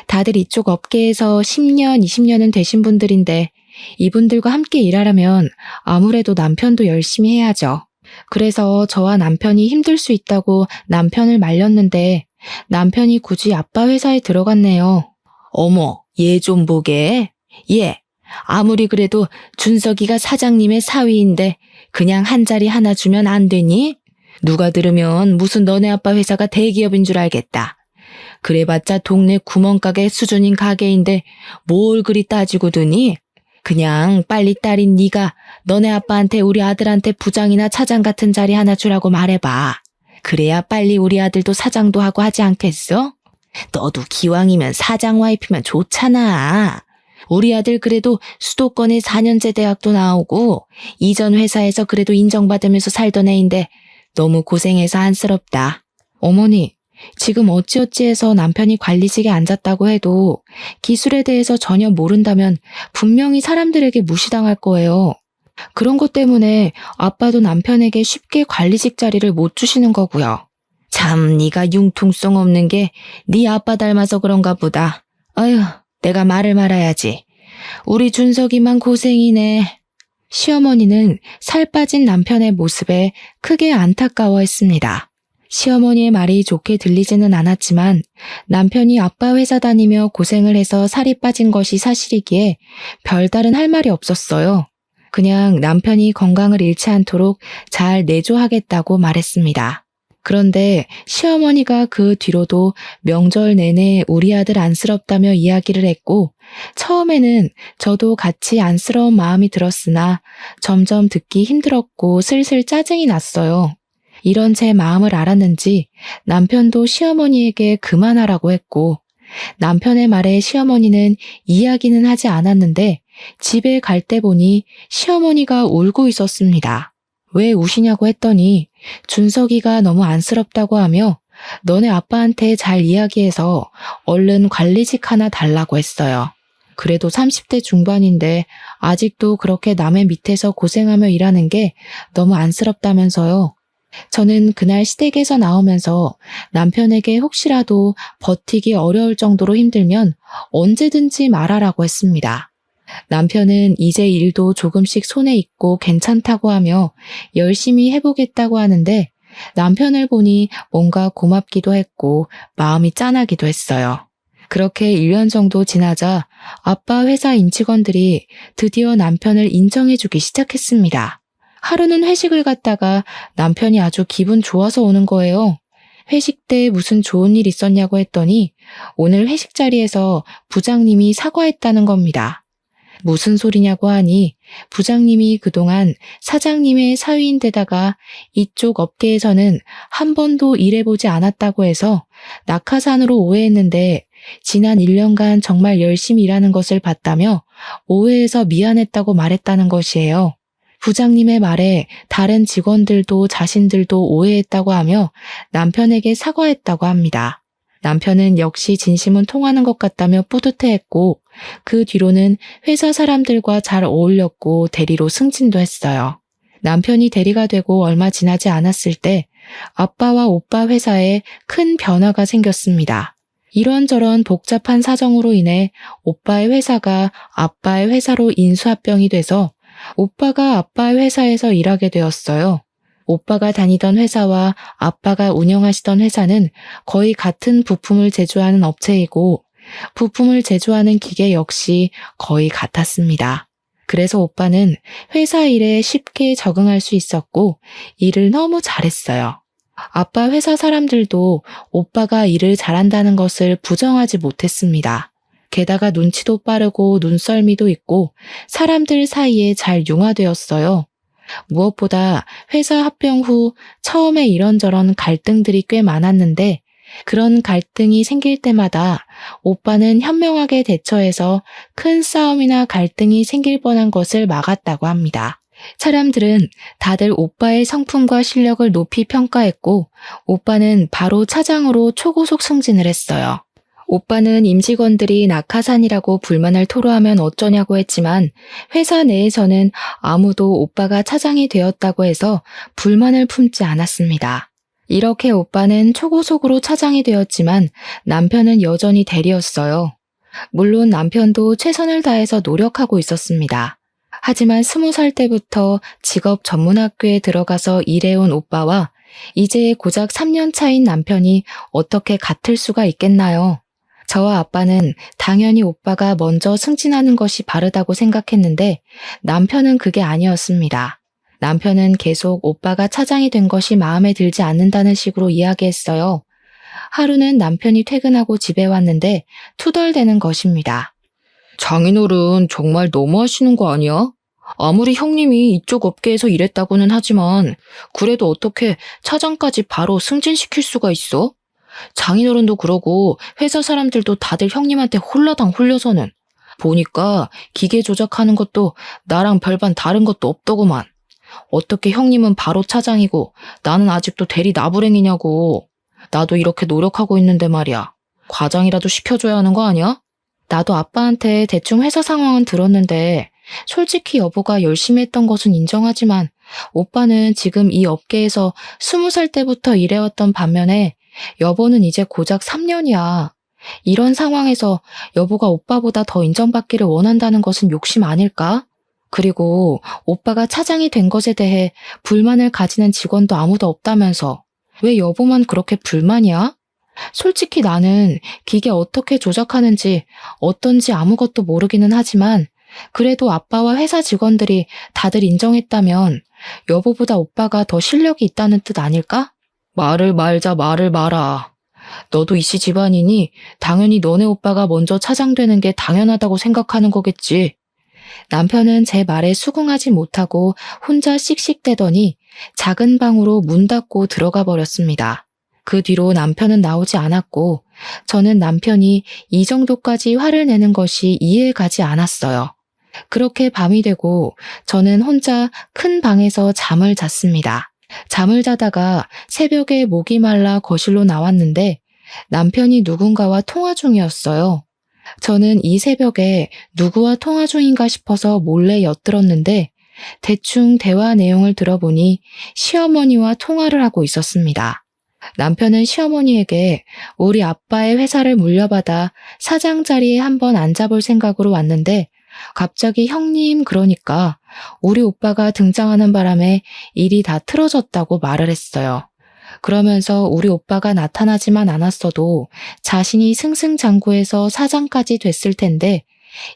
다들 이쪽 업계에서 10년, 20년은 되신 분들인데 이분들과 함께 일하려면 아무래도 남편도 열심히 해야죠. 그래서 저와 남편이 힘들 수 있다고 남편을 말렸는데 남편이 굳이 아빠 회사에 들어갔네요. 어머, 얘 좀 보게. 얘, 아무리 그래도 준석이가 사장님의 사위인데 그냥 한 자리 하나 주면 안 되니? 누가 들으면 무슨 너네 아빠 회사가 대기업인 줄 알겠다. 그래봤자 동네 구멍가게 수준인 가게인데 뭘 그리 따지고 드니? 그냥 빨리 딸인 네가 너네 아빠한테 우리 아들한테 부장이나 차장 같은 자리 하나 주라고 말해봐. 그래야 빨리 우리 아들도 사장도 하고 하지 않겠어? 너도 기왕이면 사장 와이프면 좋잖아. 우리 아들 그래도 수도권에 4년제 대학도 나오고 이전 회사에서 그래도 인정받으면서 살던 애인데 너무 고생해서 안쓰럽다. 어머니, 지금 어찌어찌해서 남편이 관리직에 앉았다고 해도 기술에 대해서 전혀 모른다면 분명히 사람들에게 무시당할 거예요. 그런 것 때문에 아빠도 남편에게 쉽게 관리직 자리를 못 주시는 거고요. 참 네가 융통성 없는 게 네 아빠 닮아서 그런가 보다. 아휴, 내가 말을 말아야지. 우리 준석이만 고생이네. 시어머니는 살 빠진 남편의 모습에 크게 안타까워했습니다. 시어머니의 말이 좋게 들리지는 않았지만 남편이 아빠 회사 다니며 고생을 해서 살이 빠진 것이 사실이기에 별다른 할 말이 없었어요. 그냥 남편이 건강을 잃지 않도록 잘 내조하겠다고 말했습니다. 그런데 시어머니가 그 뒤로도 명절 내내 우리 아들 안쓰럽다며 이야기를 했고 처음에는 저도 같이 안쓰러운 마음이 들었으나 점점 듣기 힘들었고 슬슬 짜증이 났어요. 이런 제 마음을 알았는지 남편도 시어머니에게 그만하라고 했고 남편의 말에 시어머니는 이야기는 하지 않았는데 집에 갈 때 보니 시어머니가 울고 있었습니다. 왜 우시냐고 했더니 준석이가 너무 안쓰럽다고 하며 너네 아빠한테 잘 이야기해서 얼른 관리직 하나 달라고 했어요. 그래도 30대 중반인데 아직도 그렇게 남의 밑에서 고생하며 일하는 게 너무 안쓰럽다면서요. 저는 그날 시댁에서 나오면서 남편에게 혹시라도 버티기 어려울 정도로 힘들면 언제든지 말하라고 했습니다. 남편은 이제 일도 조금씩 손에 익고 괜찮다고 하며 열심히 해보겠다고 하는데 남편을 보니 뭔가 고맙기도 했고 마음이 짠하기도 했어요. 그렇게 1년 정도 지나자 아빠 회사 임직원들이 드디어 남편을 인정해주기 시작했습니다. 하루는 회식을 갔다가 남편이 아주 기분 좋아서 오는 거예요. 회식 때 무슨 좋은 일 있었냐고 했더니 오늘 회식 자리에서 부장님이 사과했다는 겁니다. 무슨 소리냐고 하니 부장님이 그동안 사장님의 사위인데다가 이쪽 업계에서는 한 번도 일해보지 않았다고 해서 낙하산으로 오해했는데 지난 1년간 정말 열심히 일하는 것을 봤다며 오해해서 미안했다고 말했다는 것이에요. 부장님의 말에 다른 직원들도 자신들도 오해했다고 하며 남편에게 사과했다고 합니다. 남편은 역시 진심은 통하는 것 같다며 뿌듯해했고 그 뒤로는 회사 사람들과 잘 어울렸고 대리로 승진도 했어요. 남편이 대리가 되고 얼마 지나지 않았을 때 아빠와 오빠 회사에 큰 변화가 생겼습니다. 이런저런 복잡한 사정으로 인해 오빠의 회사가 아빠의 회사로 인수합병이 돼서 오빠가 아빠의 회사에서 일하게 되었어요. 오빠가 다니던 회사와 아빠가 운영하시던 회사는 거의 같은 부품을 제조하는 업체이고 부품을 제조하는 기계 역시 거의 같았습니다. 그래서 오빠는 회사 일에 쉽게 적응할 수 있었고 일을 너무 잘했어요. 아빠 회사 사람들도 오빠가 일을 잘한다는 것을 부정하지 못했습니다. 게다가 눈치도 빠르고 눈썰미도 있고 사람들 사이에 잘 융화되었어요. 무엇보다 회사 합병 후 처음에 이런저런 갈등들이 꽤 많았는데 그런 갈등이 생길 때마다 오빠는 현명하게 대처해서 큰 싸움이나 갈등이 생길 뻔한 것을 막았다고 합니다. 사람들은 다들 오빠의 성품과 실력을 높이 평가했고 오빠는 바로 차장으로 초고속 승진을 했어요. 오빠는 임직원들이 낙하산이라고 불만을 토로하면 어쩌냐고 했지만 회사 내에서는 아무도 오빠가 차장이 되었다고 해서 불만을 품지 않았습니다. 이렇게 오빠는 초고속으로 차장이 되었지만 남편은 여전히 대리였어요. 물론 남편도 최선을 다해서 노력하고 있었습니다. 하지만 20살 때부터 직업 전문학교에 들어가서 일해온 오빠와 이제 고작 3년 차인 남편이 어떻게 같을 수가 있겠나요? 저와 아빠는 당연히 오빠가 먼저 승진하는 것이 바르다고 생각했는데 남편은 그게 아니었습니다. 남편은 계속 오빠가 차장이 된 것이 마음에 들지 않는다는 식으로 이야기했어요. 하루는 남편이 퇴근하고 집에 왔는데 투덜대는 것입니다. 장인어른 정말 너무하시는 거 아니야? 아무리 형님이 이쪽 업계에서 일했다고는 하지만 그래도 어떻게 차장까지 바로 승진시킬 수가 있어? 장인어른도 그러고 회사 사람들도 다들 형님한테 홀라당 홀려서는 보니까 기계 조작하는 것도 나랑 별반 다른 것도 없더구만. 어떻게 형님은 바로 차장이고 나는 아직도 대리 나부랭이냐고. 나도 이렇게 노력하고 있는데 말이야. 과장이라도 시켜줘야 하는 거 아니야? 나도 아빠한테 대충 회사 상황은 들었는데 솔직히 여보가 열심히 했던 것은 인정하지만 오빠는 지금 이 업계에서 20살 때부터 일해왔던 반면에 여보는 이제 고작 3년이야. 이런 상황에서 여보가 오빠보다 더 인정받기를 원한다는 것은 욕심 아닐까? 그리고 오빠가 차장이 된 것에 대해 불만을 가지는 직원도 아무도 없다면서 왜 여보만 그렇게 불만이야? 솔직히 나는 기계 어떻게 조작하는지 어떤지 아무것도 모르기는 하지만 그래도 아빠와 회사 직원들이 다들 인정했다면 여보보다 오빠가 더 실력이 있다는 뜻 아닐까? 말을 말자 말을 마라. 너도 이씨 집안이니 당연히 너네 오빠가 먼저 차장되는 게 당연하다고 생각하는 거겠지. 남편은 제 말에 수긍하지 못하고 혼자 씩씩대더니 작은 방으로 문 닫고 들어가 버렸습니다. 그 뒤로 남편은 나오지 않았고 저는 남편이 이 정도까지 화를 내는 것이 이해가지 않았어요. 그렇게 밤이 되고 저는 혼자 큰 방에서 잠을 잤습니다. 잠을 자다가 새벽에 목이 말라 거실로 나왔는데 남편이 누군가와 통화 중이었어요. 저는 이 새벽에 누구와 통화 중인가 싶어서 몰래 엿들었는데 대충 대화 내용을 들어보니 시어머니와 통화를 하고 있었습니다. 남편은 시어머니에게 우리 아빠의 회사를 물려받아 사장 자리에 한번 앉아볼 생각으로 왔는데 갑자기 형님 그러니까 우리 오빠가 등장하는 바람에 일이 다 틀어졌다고 말을 했어요. 그러면서 우리 오빠가 나타나지만 않았어도 자신이 승승장구해서 사장까지 됐을 텐데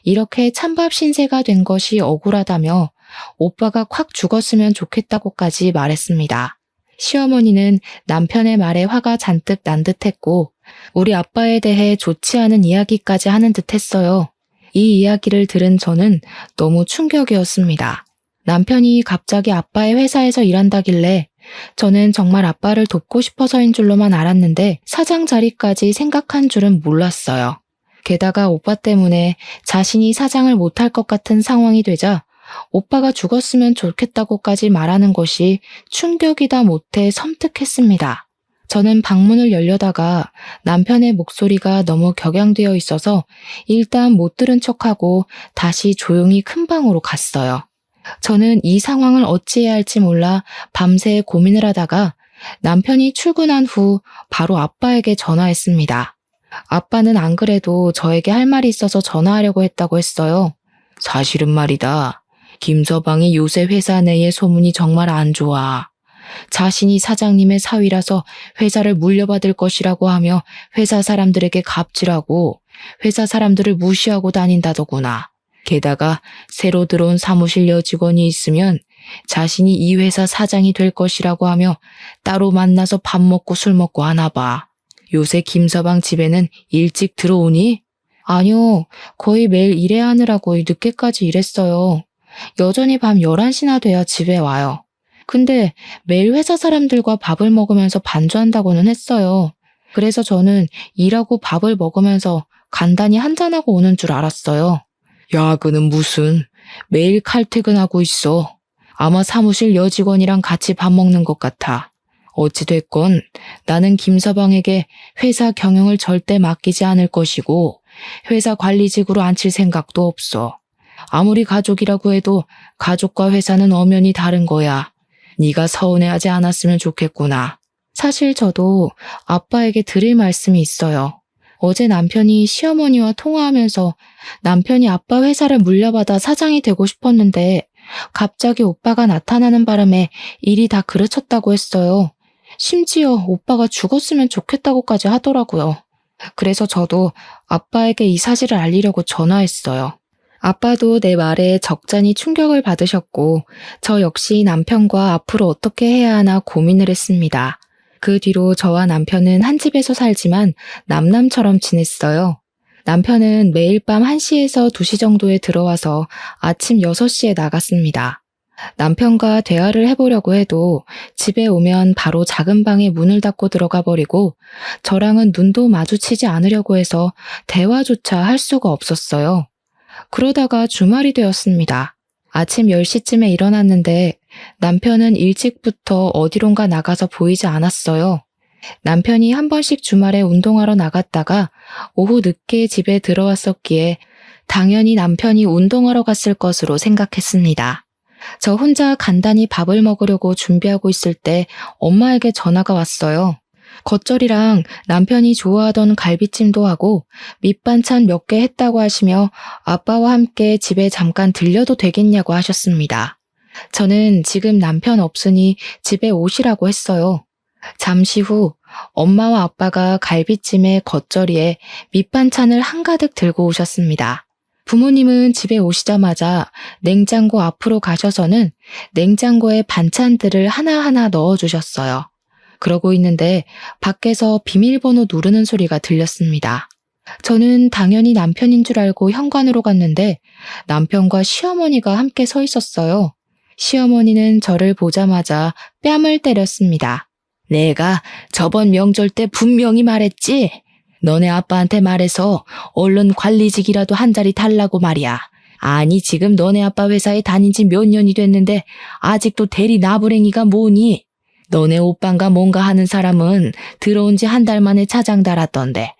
이렇게 찬밥 신세가 된 것이 억울하다며 오빠가 콱 죽었으면 좋겠다고까지 말했습니다. 시어머니는 남편의 말에 화가 잔뜩 난 듯했고 우리 아빠에 대해 좋지 않은 이야기까지 하는 듯했어요. 이 이야기를 들은 저는 너무 충격이었습니다. 남편이 갑자기 아빠의 회사에서 일한다길래 저는 정말 아빠를 돕고 싶어서인 줄로만 알았는데 사장 자리까지 생각한 줄은 몰랐어요. 게다가 오빠 때문에 자신이 사장을 못할 것 같은 상황이 되자 오빠가 죽었으면 좋겠다고까지 말하는 것이 충격이다 못해 섬뜩했습니다. 저는 방문을 열려다가 남편의 목소리가 너무 격양되어 있어서 일단 못 들은 척하고 다시 조용히 큰 방으로 갔어요. 저는 이 상황을 어찌해야 할지 몰라 밤새 고민을 하다가 남편이 출근한 후 바로 아빠에게 전화했습니다. 아빠는 안 그래도 저에게 할 말이 있어서 전화하려고 했다고 했어요. 사실은 말이다. 김서방이 요새 회사 내의 소문이 정말 안 좋아. 자신이 사장님의 사위라서 회사를 물려받을 것이라고 하며 회사 사람들에게 갑질하고 회사 사람들을 무시하고 다닌다더구나. 게다가 새로 들어온 사무실 여직원이 있으면 자신이 이 회사 사장이 될 것이라고 하며 따로 만나서 밥 먹고 술 먹고 하나 봐. 요새 김서방 집에는 일찍 들어오니? 아니요, 거의 매일 일해야 하느라고 늦게까지 일했어요. 여전히 밤 11시나 돼야 집에 와요. 근데 매일 회사 사람들과 밥을 먹으면서 반주한다고는 했어요. 그래서 저는 일하고 밥을 먹으면서 간단히 한잔하고 오는 줄 알았어요. 야근은 무슨, 매일 칼퇴근하고 있어. 아마 사무실 여직원이랑 같이 밥 먹는 것 같아. 어찌됐건 나는 김서방에게 회사 경영을 절대 맡기지 않을 것이고 회사 관리직으로 앉힐 생각도 없어. 아무리 가족이라고 해도 가족과 회사는 엄연히 다른 거야. 네가 서운해하지 않았으면 좋겠구나. 사실 저도 아빠에게 드릴 말씀이 있어요. 어제 남편이 시어머니와 통화하면서 남편이 아빠 회사를 물려받아 사장이 되고 싶었는데 갑자기 오빠가 나타나는 바람에 일이 다 그르쳤다고 했어요. 심지어 오빠가 죽었으면 좋겠다고까지 하더라고요. 그래서 저도 아빠에게 이 사실을 알리려고 전화했어요. 아빠도 내 말에 적잖이 충격을 받으셨고 저 역시 남편과 앞으로 어떻게 해야 하나 고민을 했습니다. 그 뒤로 저와 남편은 한 집에서 살지만 남남처럼 지냈어요. 남편은 매일 밤 1시에서 2시 정도에 들어와서 아침 6시에 나갔습니다. 남편과 대화를 해보려고 해도 집에 오면 바로 작은 방에 문을 닫고 들어가 버리고 저랑은 눈도 마주치지 않으려고 해서 대화조차 할 수가 없었어요. 그러다가 주말이 되었습니다. 아침 10시쯤에 일어났는데 남편은 일찍부터 어디론가 나가서 보이지 않았어요. 남편이 한 번씩 주말에 운동하러 나갔다가 오후 늦게 집에 들어왔었기에 당연히 남편이 운동하러 갔을 것으로 생각했습니다. 저 혼자 간단히 밥을 먹으려고 준비하고 있을 때 엄마에게 전화가 왔어요. 겉절이랑 남편이 좋아하던 갈비찜도 하고 밑반찬 몇 개 했다고 하시며 아빠와 함께 집에 잠깐 들려도 되겠냐고 하셨습니다. 저는 지금 남편 없으니 집에 오시라고 했어요. 잠시 후 엄마와 아빠가 갈비찜에 겉절이에 밑반찬을 한가득 들고 오셨습니다. 부모님은 집에 오시자마자 냉장고 앞으로 가셔서는 냉장고에 반찬들을 하나하나 넣어주셨어요. 그러고 있는데 밖에서 비밀번호 누르는 소리가 들렸습니다. 저는 당연히 남편인 줄 알고 현관으로 갔는데 남편과 시어머니가 함께 서 있었어요. 시어머니는 저를 보자마자 뺨을 때렸습니다. 내가 저번 명절 때 분명히 말했지? 너네 아빠한테 말해서 얼른 관리직이라도 한 자리 달라고 말이야. 아니 지금 너네 아빠 회사에 다닌 지 몇 년이 됐는데 아직도 대리 나부랭이가 뭐니? 너네 오빠인가 뭔가 하는 사람은 들어온 지 한 달 만에 차장 달았던데.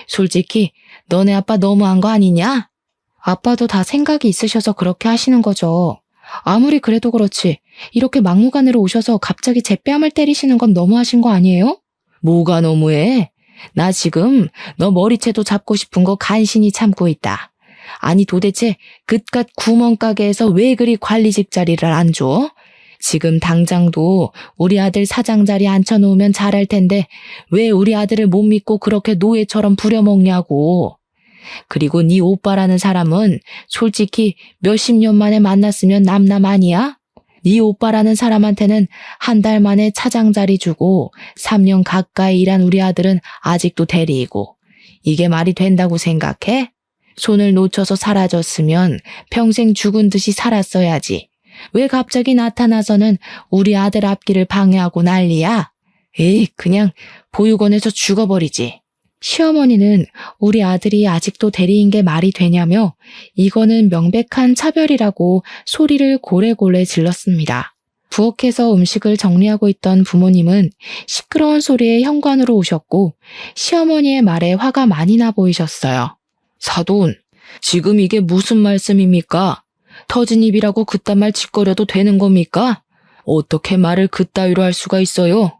솔직히 너네 아빠 너무한 거 아니냐? 아빠도 다 생각이 있으셔서 그렇게 하시는 거죠. 아무리 그래도 그렇지 이렇게 막무가내로 오셔서 갑자기 제 뺨을 때리시는 건 너무하신 거 아니에요? 뭐가 너무해? 나 지금 너 머리채도 잡고 싶은 거 간신히 참고 있다. 아니 도대체 그깟 구멍가게에서 왜 그리 관리직 자리를 안 줘? 지금 당장도 우리 아들 사장 자리에 앉혀놓으면 잘할 텐데 왜 우리 아들을 못 믿고 그렇게 노예처럼 부려먹냐고. 그리고 네 오빠라는 사람은 솔직히 몇십 년 만에 만났으면 남남 아니야? 네 오빠라는 사람한테는 한 달 만에 차장 자리 주고 3년 가까이 일한 우리 아들은 아직도 대리이고 이게 말이 된다고 생각해? 손을 놓쳐서 사라졌으면 평생 죽은 듯이 살았어야지. 왜 갑자기 나타나서는 우리 아들 앞길을 방해하고 난리야? 에이, 그냥 보육원에서 죽어버리지. 시어머니는 우리 아들이 아직도 대리인 게 말이 되냐며 이거는 명백한 차별이라고 소리를 고래고래 질렀습니다. 부엌에서 음식을 정리하고 있던 부모님은 시끄러운 소리에 현관으로 오셨고 시어머니의 말에 화가 많이 나 보이셨어요. 사돈, 지금 이게 무슨 말씀입니까? 터진 입이라고 그딴 말 짓거려도 되는 겁니까? 어떻게 말을 그따위로 할 수가 있어요?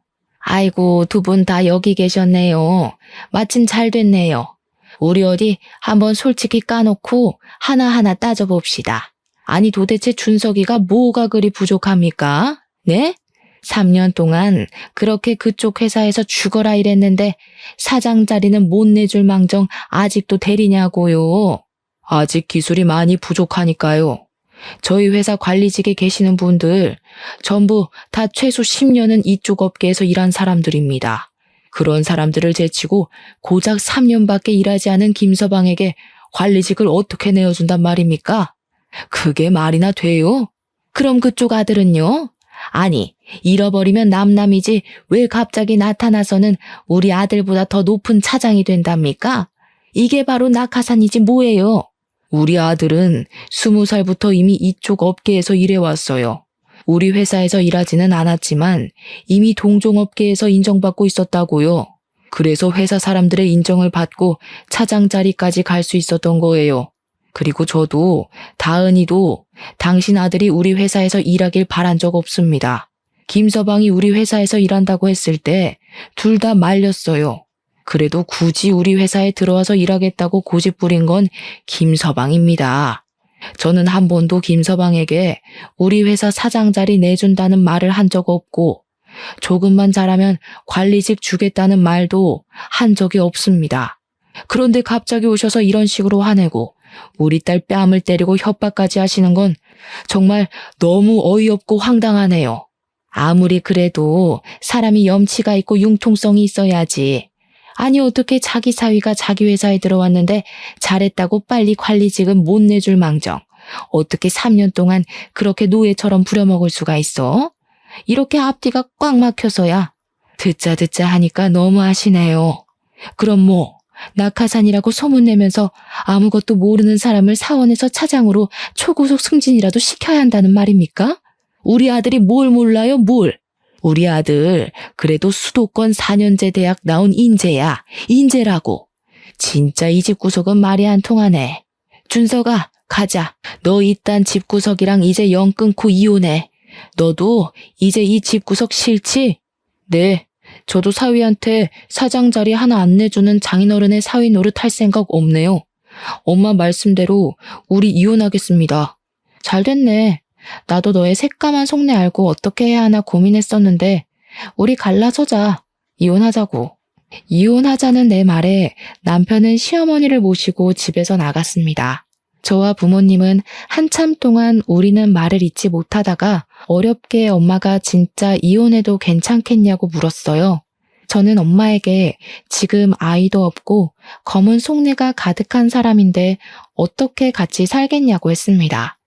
아이고, 두 분 다 여기 계셨네요. 마침 잘 됐네요. 우리 어디 한번 솔직히 까놓고 하나하나 따져봅시다. 아니 도대체 준석이가 뭐가 그리 부족합니까? 네? 3년 동안 그렇게 그쪽 회사에서 죽어라 일했는데 사장 자리는 못 내줄 망정 아직도 대리냐고요. 아직 기술이 많이 부족하니까요. 저희 회사 관리직에 계시는 분들 전부 다 최소 10년은 이쪽 업계에서 일한 사람들입니다. 그런 사람들을 제치고 고작 3년밖에 일하지 않은 김서방에게 관리직을 어떻게 내어준단 말입니까? 그게 말이나 돼요? 그럼 그쪽 아들은요? 아니, 잃어버리면 남남이지 왜 갑자기 나타나서는 우리 아들보다 더 높은 차장이 된답니까? 이게 바로 낙하산이지 뭐예요? 우리 아들은 20살부터 이미 이쪽 업계에서 일해왔어요. 우리 회사에서 일하지는 않았지만 이미 동종업계에서 인정받고 있었다고요. 그래서 회사 사람들의 인정을 받고 차장 자리까지 갈 수 있었던 거예요. 그리고 저도 다은이도 당신 아들이 우리 회사에서 일하길 바란 적 없습니다. 김서방이 우리 회사에서 일한다고 했을 때 둘 다 말렸어요. 그래도 굳이 우리 회사에 들어와서 일하겠다고 고집 부린 건 김서방입니다. 저는 한 번도 김서방에게 우리 회사 사장 자리 내준다는 말을 한 적 없고 조금만 잘하면 관리직 주겠다는 말도 한 적이 없습니다. 그런데 갑자기 오셔서 이런 식으로 화내고 우리 딸 뺨을 때리고 협박까지 하시는 건 정말 너무 어이없고 황당하네요. 아무리 그래도 사람이 염치가 있고 융통성이 있어야지. 아니 어떻게 자기 사위가 자기 회사에 들어왔는데 잘했다고 빨리 관리직은 못 내줄 망정. 어떻게 3년 동안 그렇게 노예처럼 부려먹을 수가 있어? 이렇게 앞뒤가 꽉 막혀서야. 듣자 하니까 너무하시네요. 그럼 뭐 낙하산이라고 소문내면서 아무것도 모르는 사람을 사원에서 차장으로 초고속 승진이라도 시켜야 한다는 말입니까? 우리 아들이 뭘 몰라요, 뭘? 우리 아들 그래도 수도권 4년제 대학 나온 인재야. 인재라고. 진짜 이 집구석은 말이 안 통하네. 준석아, 가자. 너 이딴 집구석이랑 이제 영 끊고 이혼해. 너도 이제 이 집구석 싫지? 네. 저도 사위한테 사장 자리 하나 안 내주는 장인어른의 사위 노릇 할 생각 없네요. 엄마 말씀대로 우리 이혼하겠습니다. 잘 됐네. 나도 너의 새까만 속내 알고 어떻게 해야 하나 고민했었는데 우리 갈라서자. 이혼하자고. 이혼하자는 내 말에 남편은 시어머니를 모시고 집에서 나갔습니다. 저와 부모님은 한참 동안 우리는 말을 잇지 못하다가 어렵게 엄마가 진짜 이혼해도 괜찮겠냐고 물었어요. 저는 엄마에게 지금 아이도 없고 검은 속내가 가득한 사람인데 어떻게 같이 살겠냐고 했습니다.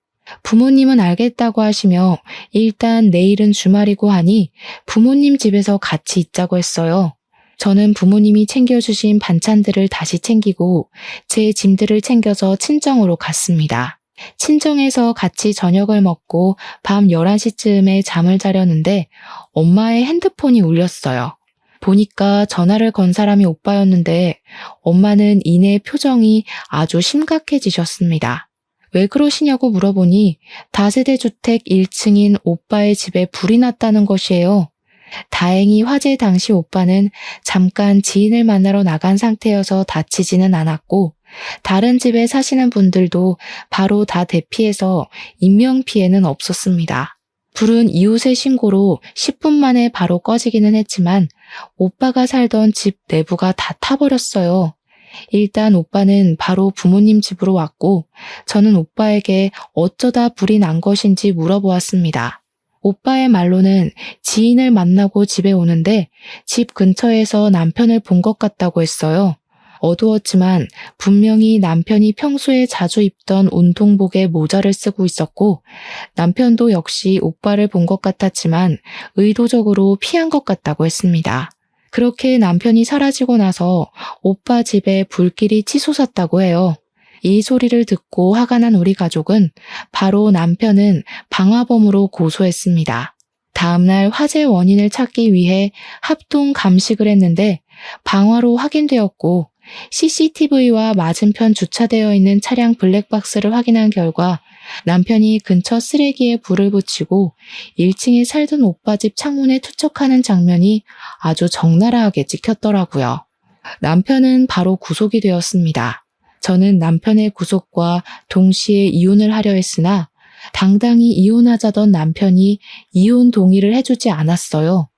부모님은 알겠다고 하시며 일단 내일은 주말이고 하니 부모님 집에서 같이 있자고 했어요. 저는 부모님이 챙겨주신 반찬들을 다시 챙기고 제 짐들을 챙겨서 친정으로 갔습니다. 친정에서 같이 저녁을 먹고 밤 11시쯤에 잠을 자려는데 엄마의 핸드폰이 울렸어요. 보니까 전화를 건 사람이 오빠였는데 엄마는 이내 표정이 아주 심각해지셨습니다. 왜 그러시냐고 물어보니 다세대 주택 1층인 오빠의 집에 불이 났다는 것이에요. 다행히 화재 당시 오빠는 잠깐 지인을 만나러 나간 상태여서 다치지는 않았고 다른 집에 사시는 분들도 바로 다 대피해서 인명피해는 없었습니다. 불은 이웃의 신고로 10분 만에 바로 꺼지기는 했지만 오빠가 살던 집 내부가 다 타버렸어요. 일단 오빠는 바로 부모님 집으로 왔고 저는 오빠에게 어쩌다 불이 난 것인지 물어보았습니다. 오빠의 말로는 지인을 만나고 집에 오는데 집 근처에서 남편을 본 것 같다고 했어요. 어두웠지만 분명히 남편이 평소에 자주 입던 운동복에 모자를 쓰고 있었고 남편도 역시 오빠를 본 것 같았지만 의도적으로 피한 것 같다고 했습니다. 그렇게 남편이 사라지고 나서 오빠 집에 불길이 치솟았다고 해요. 이 소리를 듣고 화가 난 우리 가족은 바로 남편은 방화범으로 고소했습니다. 다음날 화재 원인을 찾기 위해 합동 감식을 했는데 방화로 확인되었고 CCTV와 맞은편 주차되어 있는 차량 블랙박스를 확인한 결과 남편이 근처 쓰레기에 불을 붙이고 1층에 살던 오빠 집 창문에 투척하는 장면이 아주 적나라하게 찍혔더라고요. 남편은 바로 구속이 되었습니다. 저는 남편의 구속과 동시에 이혼을 하려 했으나 당당히 이혼하자던 남편이 이혼 동의를 해주지 않았어요.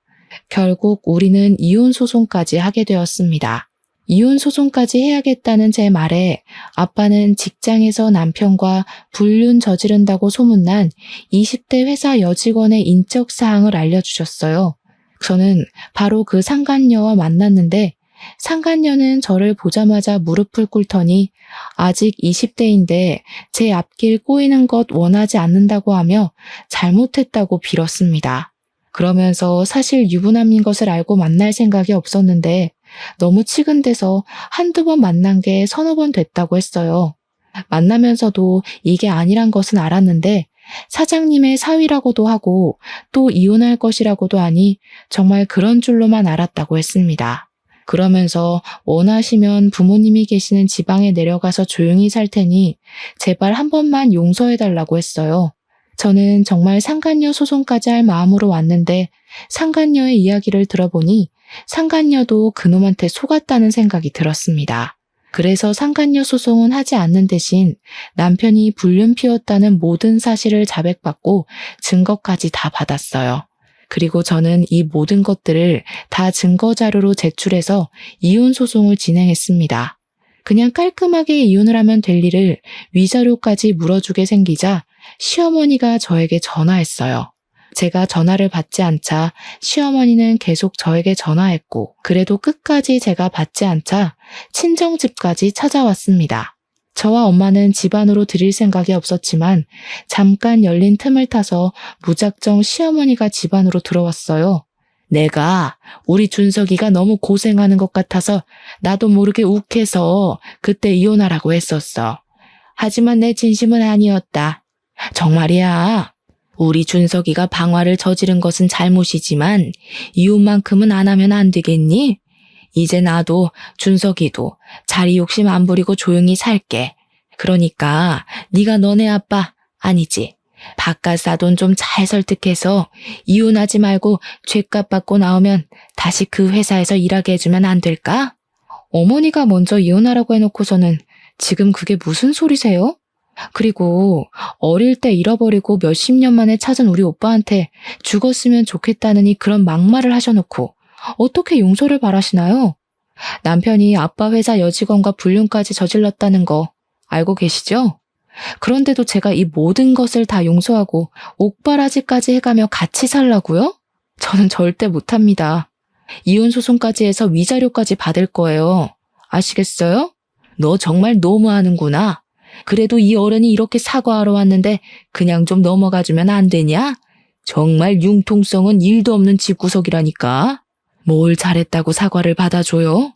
결국 우리는 이혼 소송까지 하게 되었습니다. 이혼 소송까지 해야겠다는 제 말에 아빠는 직장에서 남편과 불륜 저지른다고 소문난 20대 회사 여직원의 인적 사항을 알려주셨어요. 저는 바로 그 상간녀와 만났는데 상간녀는 저를 보자마자 무릎을 꿇더니 아직 20대인데 제 앞길 꼬이는 것 원하지 않는다고 하며 잘못했다고 빌었습니다. 그러면서 사실 유부남인 것을 알고 만날 생각이 없었는데 너무 치근대서 한두 번 만난 게 서너 번 됐다고 했어요. 만나면서도 이게 아니란 것은 알았는데 사장님의 사위라고도 하고 또 이혼할 것이라고도 하니 정말 그런 줄로만 알았다고 했습니다. 그러면서 원하시면 부모님이 계시는 지방에 내려가서 조용히 살 테니 제발 한 번만 용서해달라고 했어요. 저는 정말 상간녀 소송까지 할 마음으로 왔는데 상간녀의 이야기를 들어보니 상간녀도 그놈한테 속았다는 생각이 들었습니다. 그래서 상간녀 소송은 하지 않는 대신 남편이 불륜 피웠다는 모든 사실을 자백받고 증거까지 다 받았어요. 그리고 저는 이 모든 것들을 다 증거 자료로 제출해서 이혼 소송을 진행했습니다. 그냥 깔끔하게 이혼을 하면 될 일을 위자료까지 물어주게 생기자 시어머니가 저에게 전화했어요. 제가 전화를 받지 않자 시어머니는 계속 저에게 전화했고 그래도 끝까지 제가 받지 않자 친정집까지 찾아왔습니다. 저와 엄마는 집 안으로 들일 생각이 없었지만 잠깐 열린 틈을 타서 무작정 시어머니가 집 안으로 들어왔어요. 내가 우리 준석이가 너무 고생하는 것 같아서 나도 모르게 욱해서 그때 이혼하라고 했었어. 하지만 내 진심은 아니었다. 정말이야. 우리 준석이가 방화를 저지른 것은 잘못이지만 이혼만큼은 안 하면 안 되겠니? 이제 나도 준석이도 자리 욕심 안 부리고 조용히 살게. 그러니까 네가 너네 아빠 아니지. 바깥 사돈 좀 잘 설득해서 이혼하지 말고 죗값 받고 나오면 다시 그 회사에서 일하게 해주면 안 될까? 어머니가 먼저 이혼하라고 해놓고서는 지금 그게 무슨 소리세요? 그리고 어릴 때 잃어버리고 몇십 년 만에 찾은 우리 오빠한테 죽었으면 좋겠다느니 그런 막말을 하셔놓고 어떻게 용서를 바라시나요? 남편이 아빠 회사 여직원과 불륜까지 저질렀다는 거 알고 계시죠? 그런데도 제가 이 모든 것을 다 용서하고 옥바라지까지 해가며 같이 살라고요? 저는 절대 못합니다. 이혼 소송까지 해서 위자료까지 받을 거예요. 아시겠어요? 너 정말 너무하는구나. 그래도 이 어른이 이렇게 사과하러 왔는데 그냥 좀 넘어가주면 안 되냐? 정말 융통성은 1도 없는 집구석이라니까. 뭘 잘했다고 사과를 받아줘요?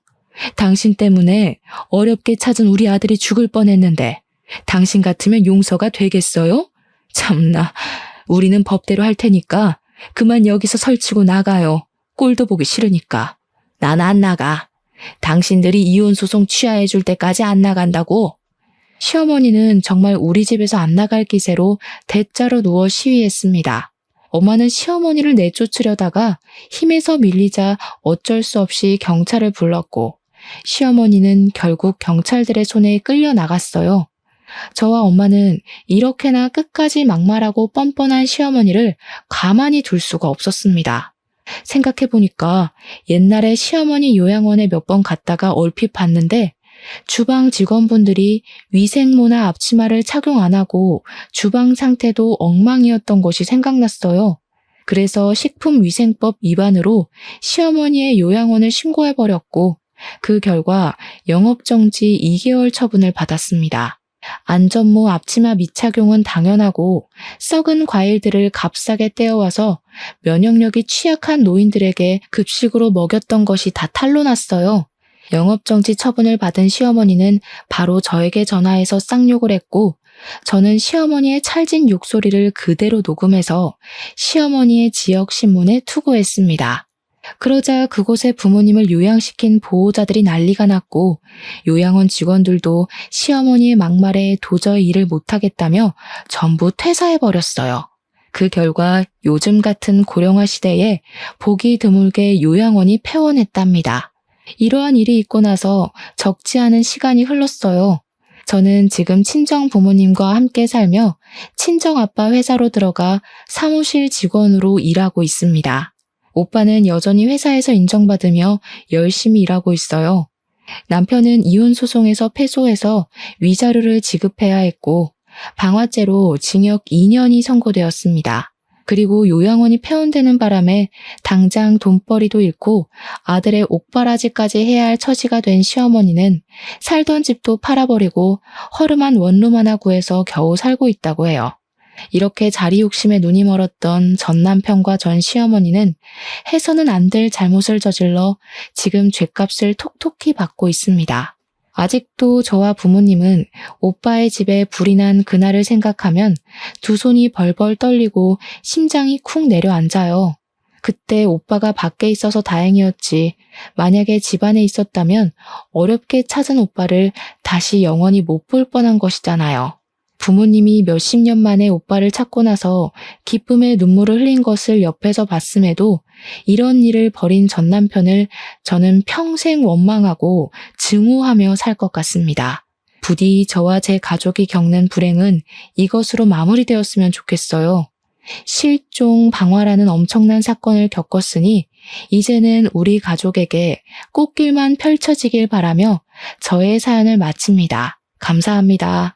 당신 때문에 어렵게 찾은 우리 아들이 죽을 뻔했는데 당신 같으면 용서가 되겠어요? 참나, 우리는 법대로 할 테니까 그만 여기서 설치고 나가요. 꼴도 보기 싫으니까. 난 안 나가. 당신들이 이혼 소송 취하해 줄 때까지 안 나간다고. 시어머니는 정말 우리 집에서 안 나갈 기세로 대자로 누워 시위했습니다. 엄마는 시어머니를 내쫓으려다가 힘에서 밀리자 어쩔 수 없이 경찰을 불렀고 시어머니는 결국 경찰들의 손에 끌려 나갔어요. 저와 엄마는 이렇게나 끝까지 막말하고 뻔뻔한 시어머니를 가만히 둘 수가 없었습니다. 생각해보니까 옛날에 시어머니 요양원에 몇 번 갔다가 얼핏 봤는데 주방 직원분들이 위생모나 앞치마를 착용 안 하고 주방 상태도 엉망이었던 것이 생각났어요. 그래서 식품위생법 위반으로 시어머니의 요양원을 신고해버렸고 그 결과 영업정지 2개월 처분을 받았습니다. 안전모 앞치마 미착용은 당연하고 썩은 과일들을 값싸게 떼어와서 면역력이 취약한 노인들에게 급식으로 먹였던 것이 다 탄로났어요. 영업정지 처분을 받은 시어머니는 바로 저에게 전화해서 쌍욕을 했고 저는 시어머니의 찰진 욕소리를 그대로 녹음해서 시어머니의 지역신문에 투고했습니다. 그러자 그곳에 부모님을 요양시킨 보호자들이 난리가 났고 요양원 직원들도 시어머니의 막말에 도저히 일을 못하겠다며 전부 퇴사해버렸어요. 그 결과 요즘 같은 고령화 시대에 보기 드물게 요양원이 폐원했답니다. 이러한 일이 있고 나서 적지 않은 시간이 흘렀어요. 저는 지금 친정 부모님과 함께 살며 친정 아빠 회사로 들어가 사무실 직원으로 일하고 있습니다. 오빠는 여전히 회사에서 인정받으며 열심히 일하고 있어요. 남편은 이혼 소송에서 패소해서 위자료를 지급해야 했고 방화죄로 징역 2년이 선고되었습니다. 그리고 요양원이 폐원되는 바람에 당장 돈벌이도 잃고 아들의 옥바라지까지 해야 할 처지가 된 시어머니는 살던 집도 팔아버리고 허름한 원룸 하나 구해서 겨우 살고 있다고 해요. 이렇게 자리 욕심에 눈이 멀었던 전 남편과 전 시어머니는 해서는 안 될 잘못을 저질러 지금 죗값을 톡톡히 받고 있습니다. 아직도 저와 부모님은 오빠의 집에 불이 난 그날을 생각하면 두 손이 벌벌 떨리고 심장이 쿵 내려앉아요. 그때 오빠가 밖에 있어서 다행이었지. 만약에 집안에 있었다면 어렵게 찾은 오빠를 다시 영원히 못 볼 뻔한 것이잖아요. 부모님이 몇십 년 만에 오빠를 찾고 나서 기쁨의 눈물을 흘린 것을 옆에서 봤음에도 이런 일을 벌인 전 남편을 저는 평생 원망하고 증오하며 살 것 같습니다. 부디 저와 제 가족이 겪는 불행은 이것으로 마무리되었으면 좋겠어요. 실종, 방화라는 엄청난 사건을 겪었으니 이제는 우리 가족에게 꽃길만 펼쳐지길 바라며 저의 사연을 마칩니다. 감사합니다.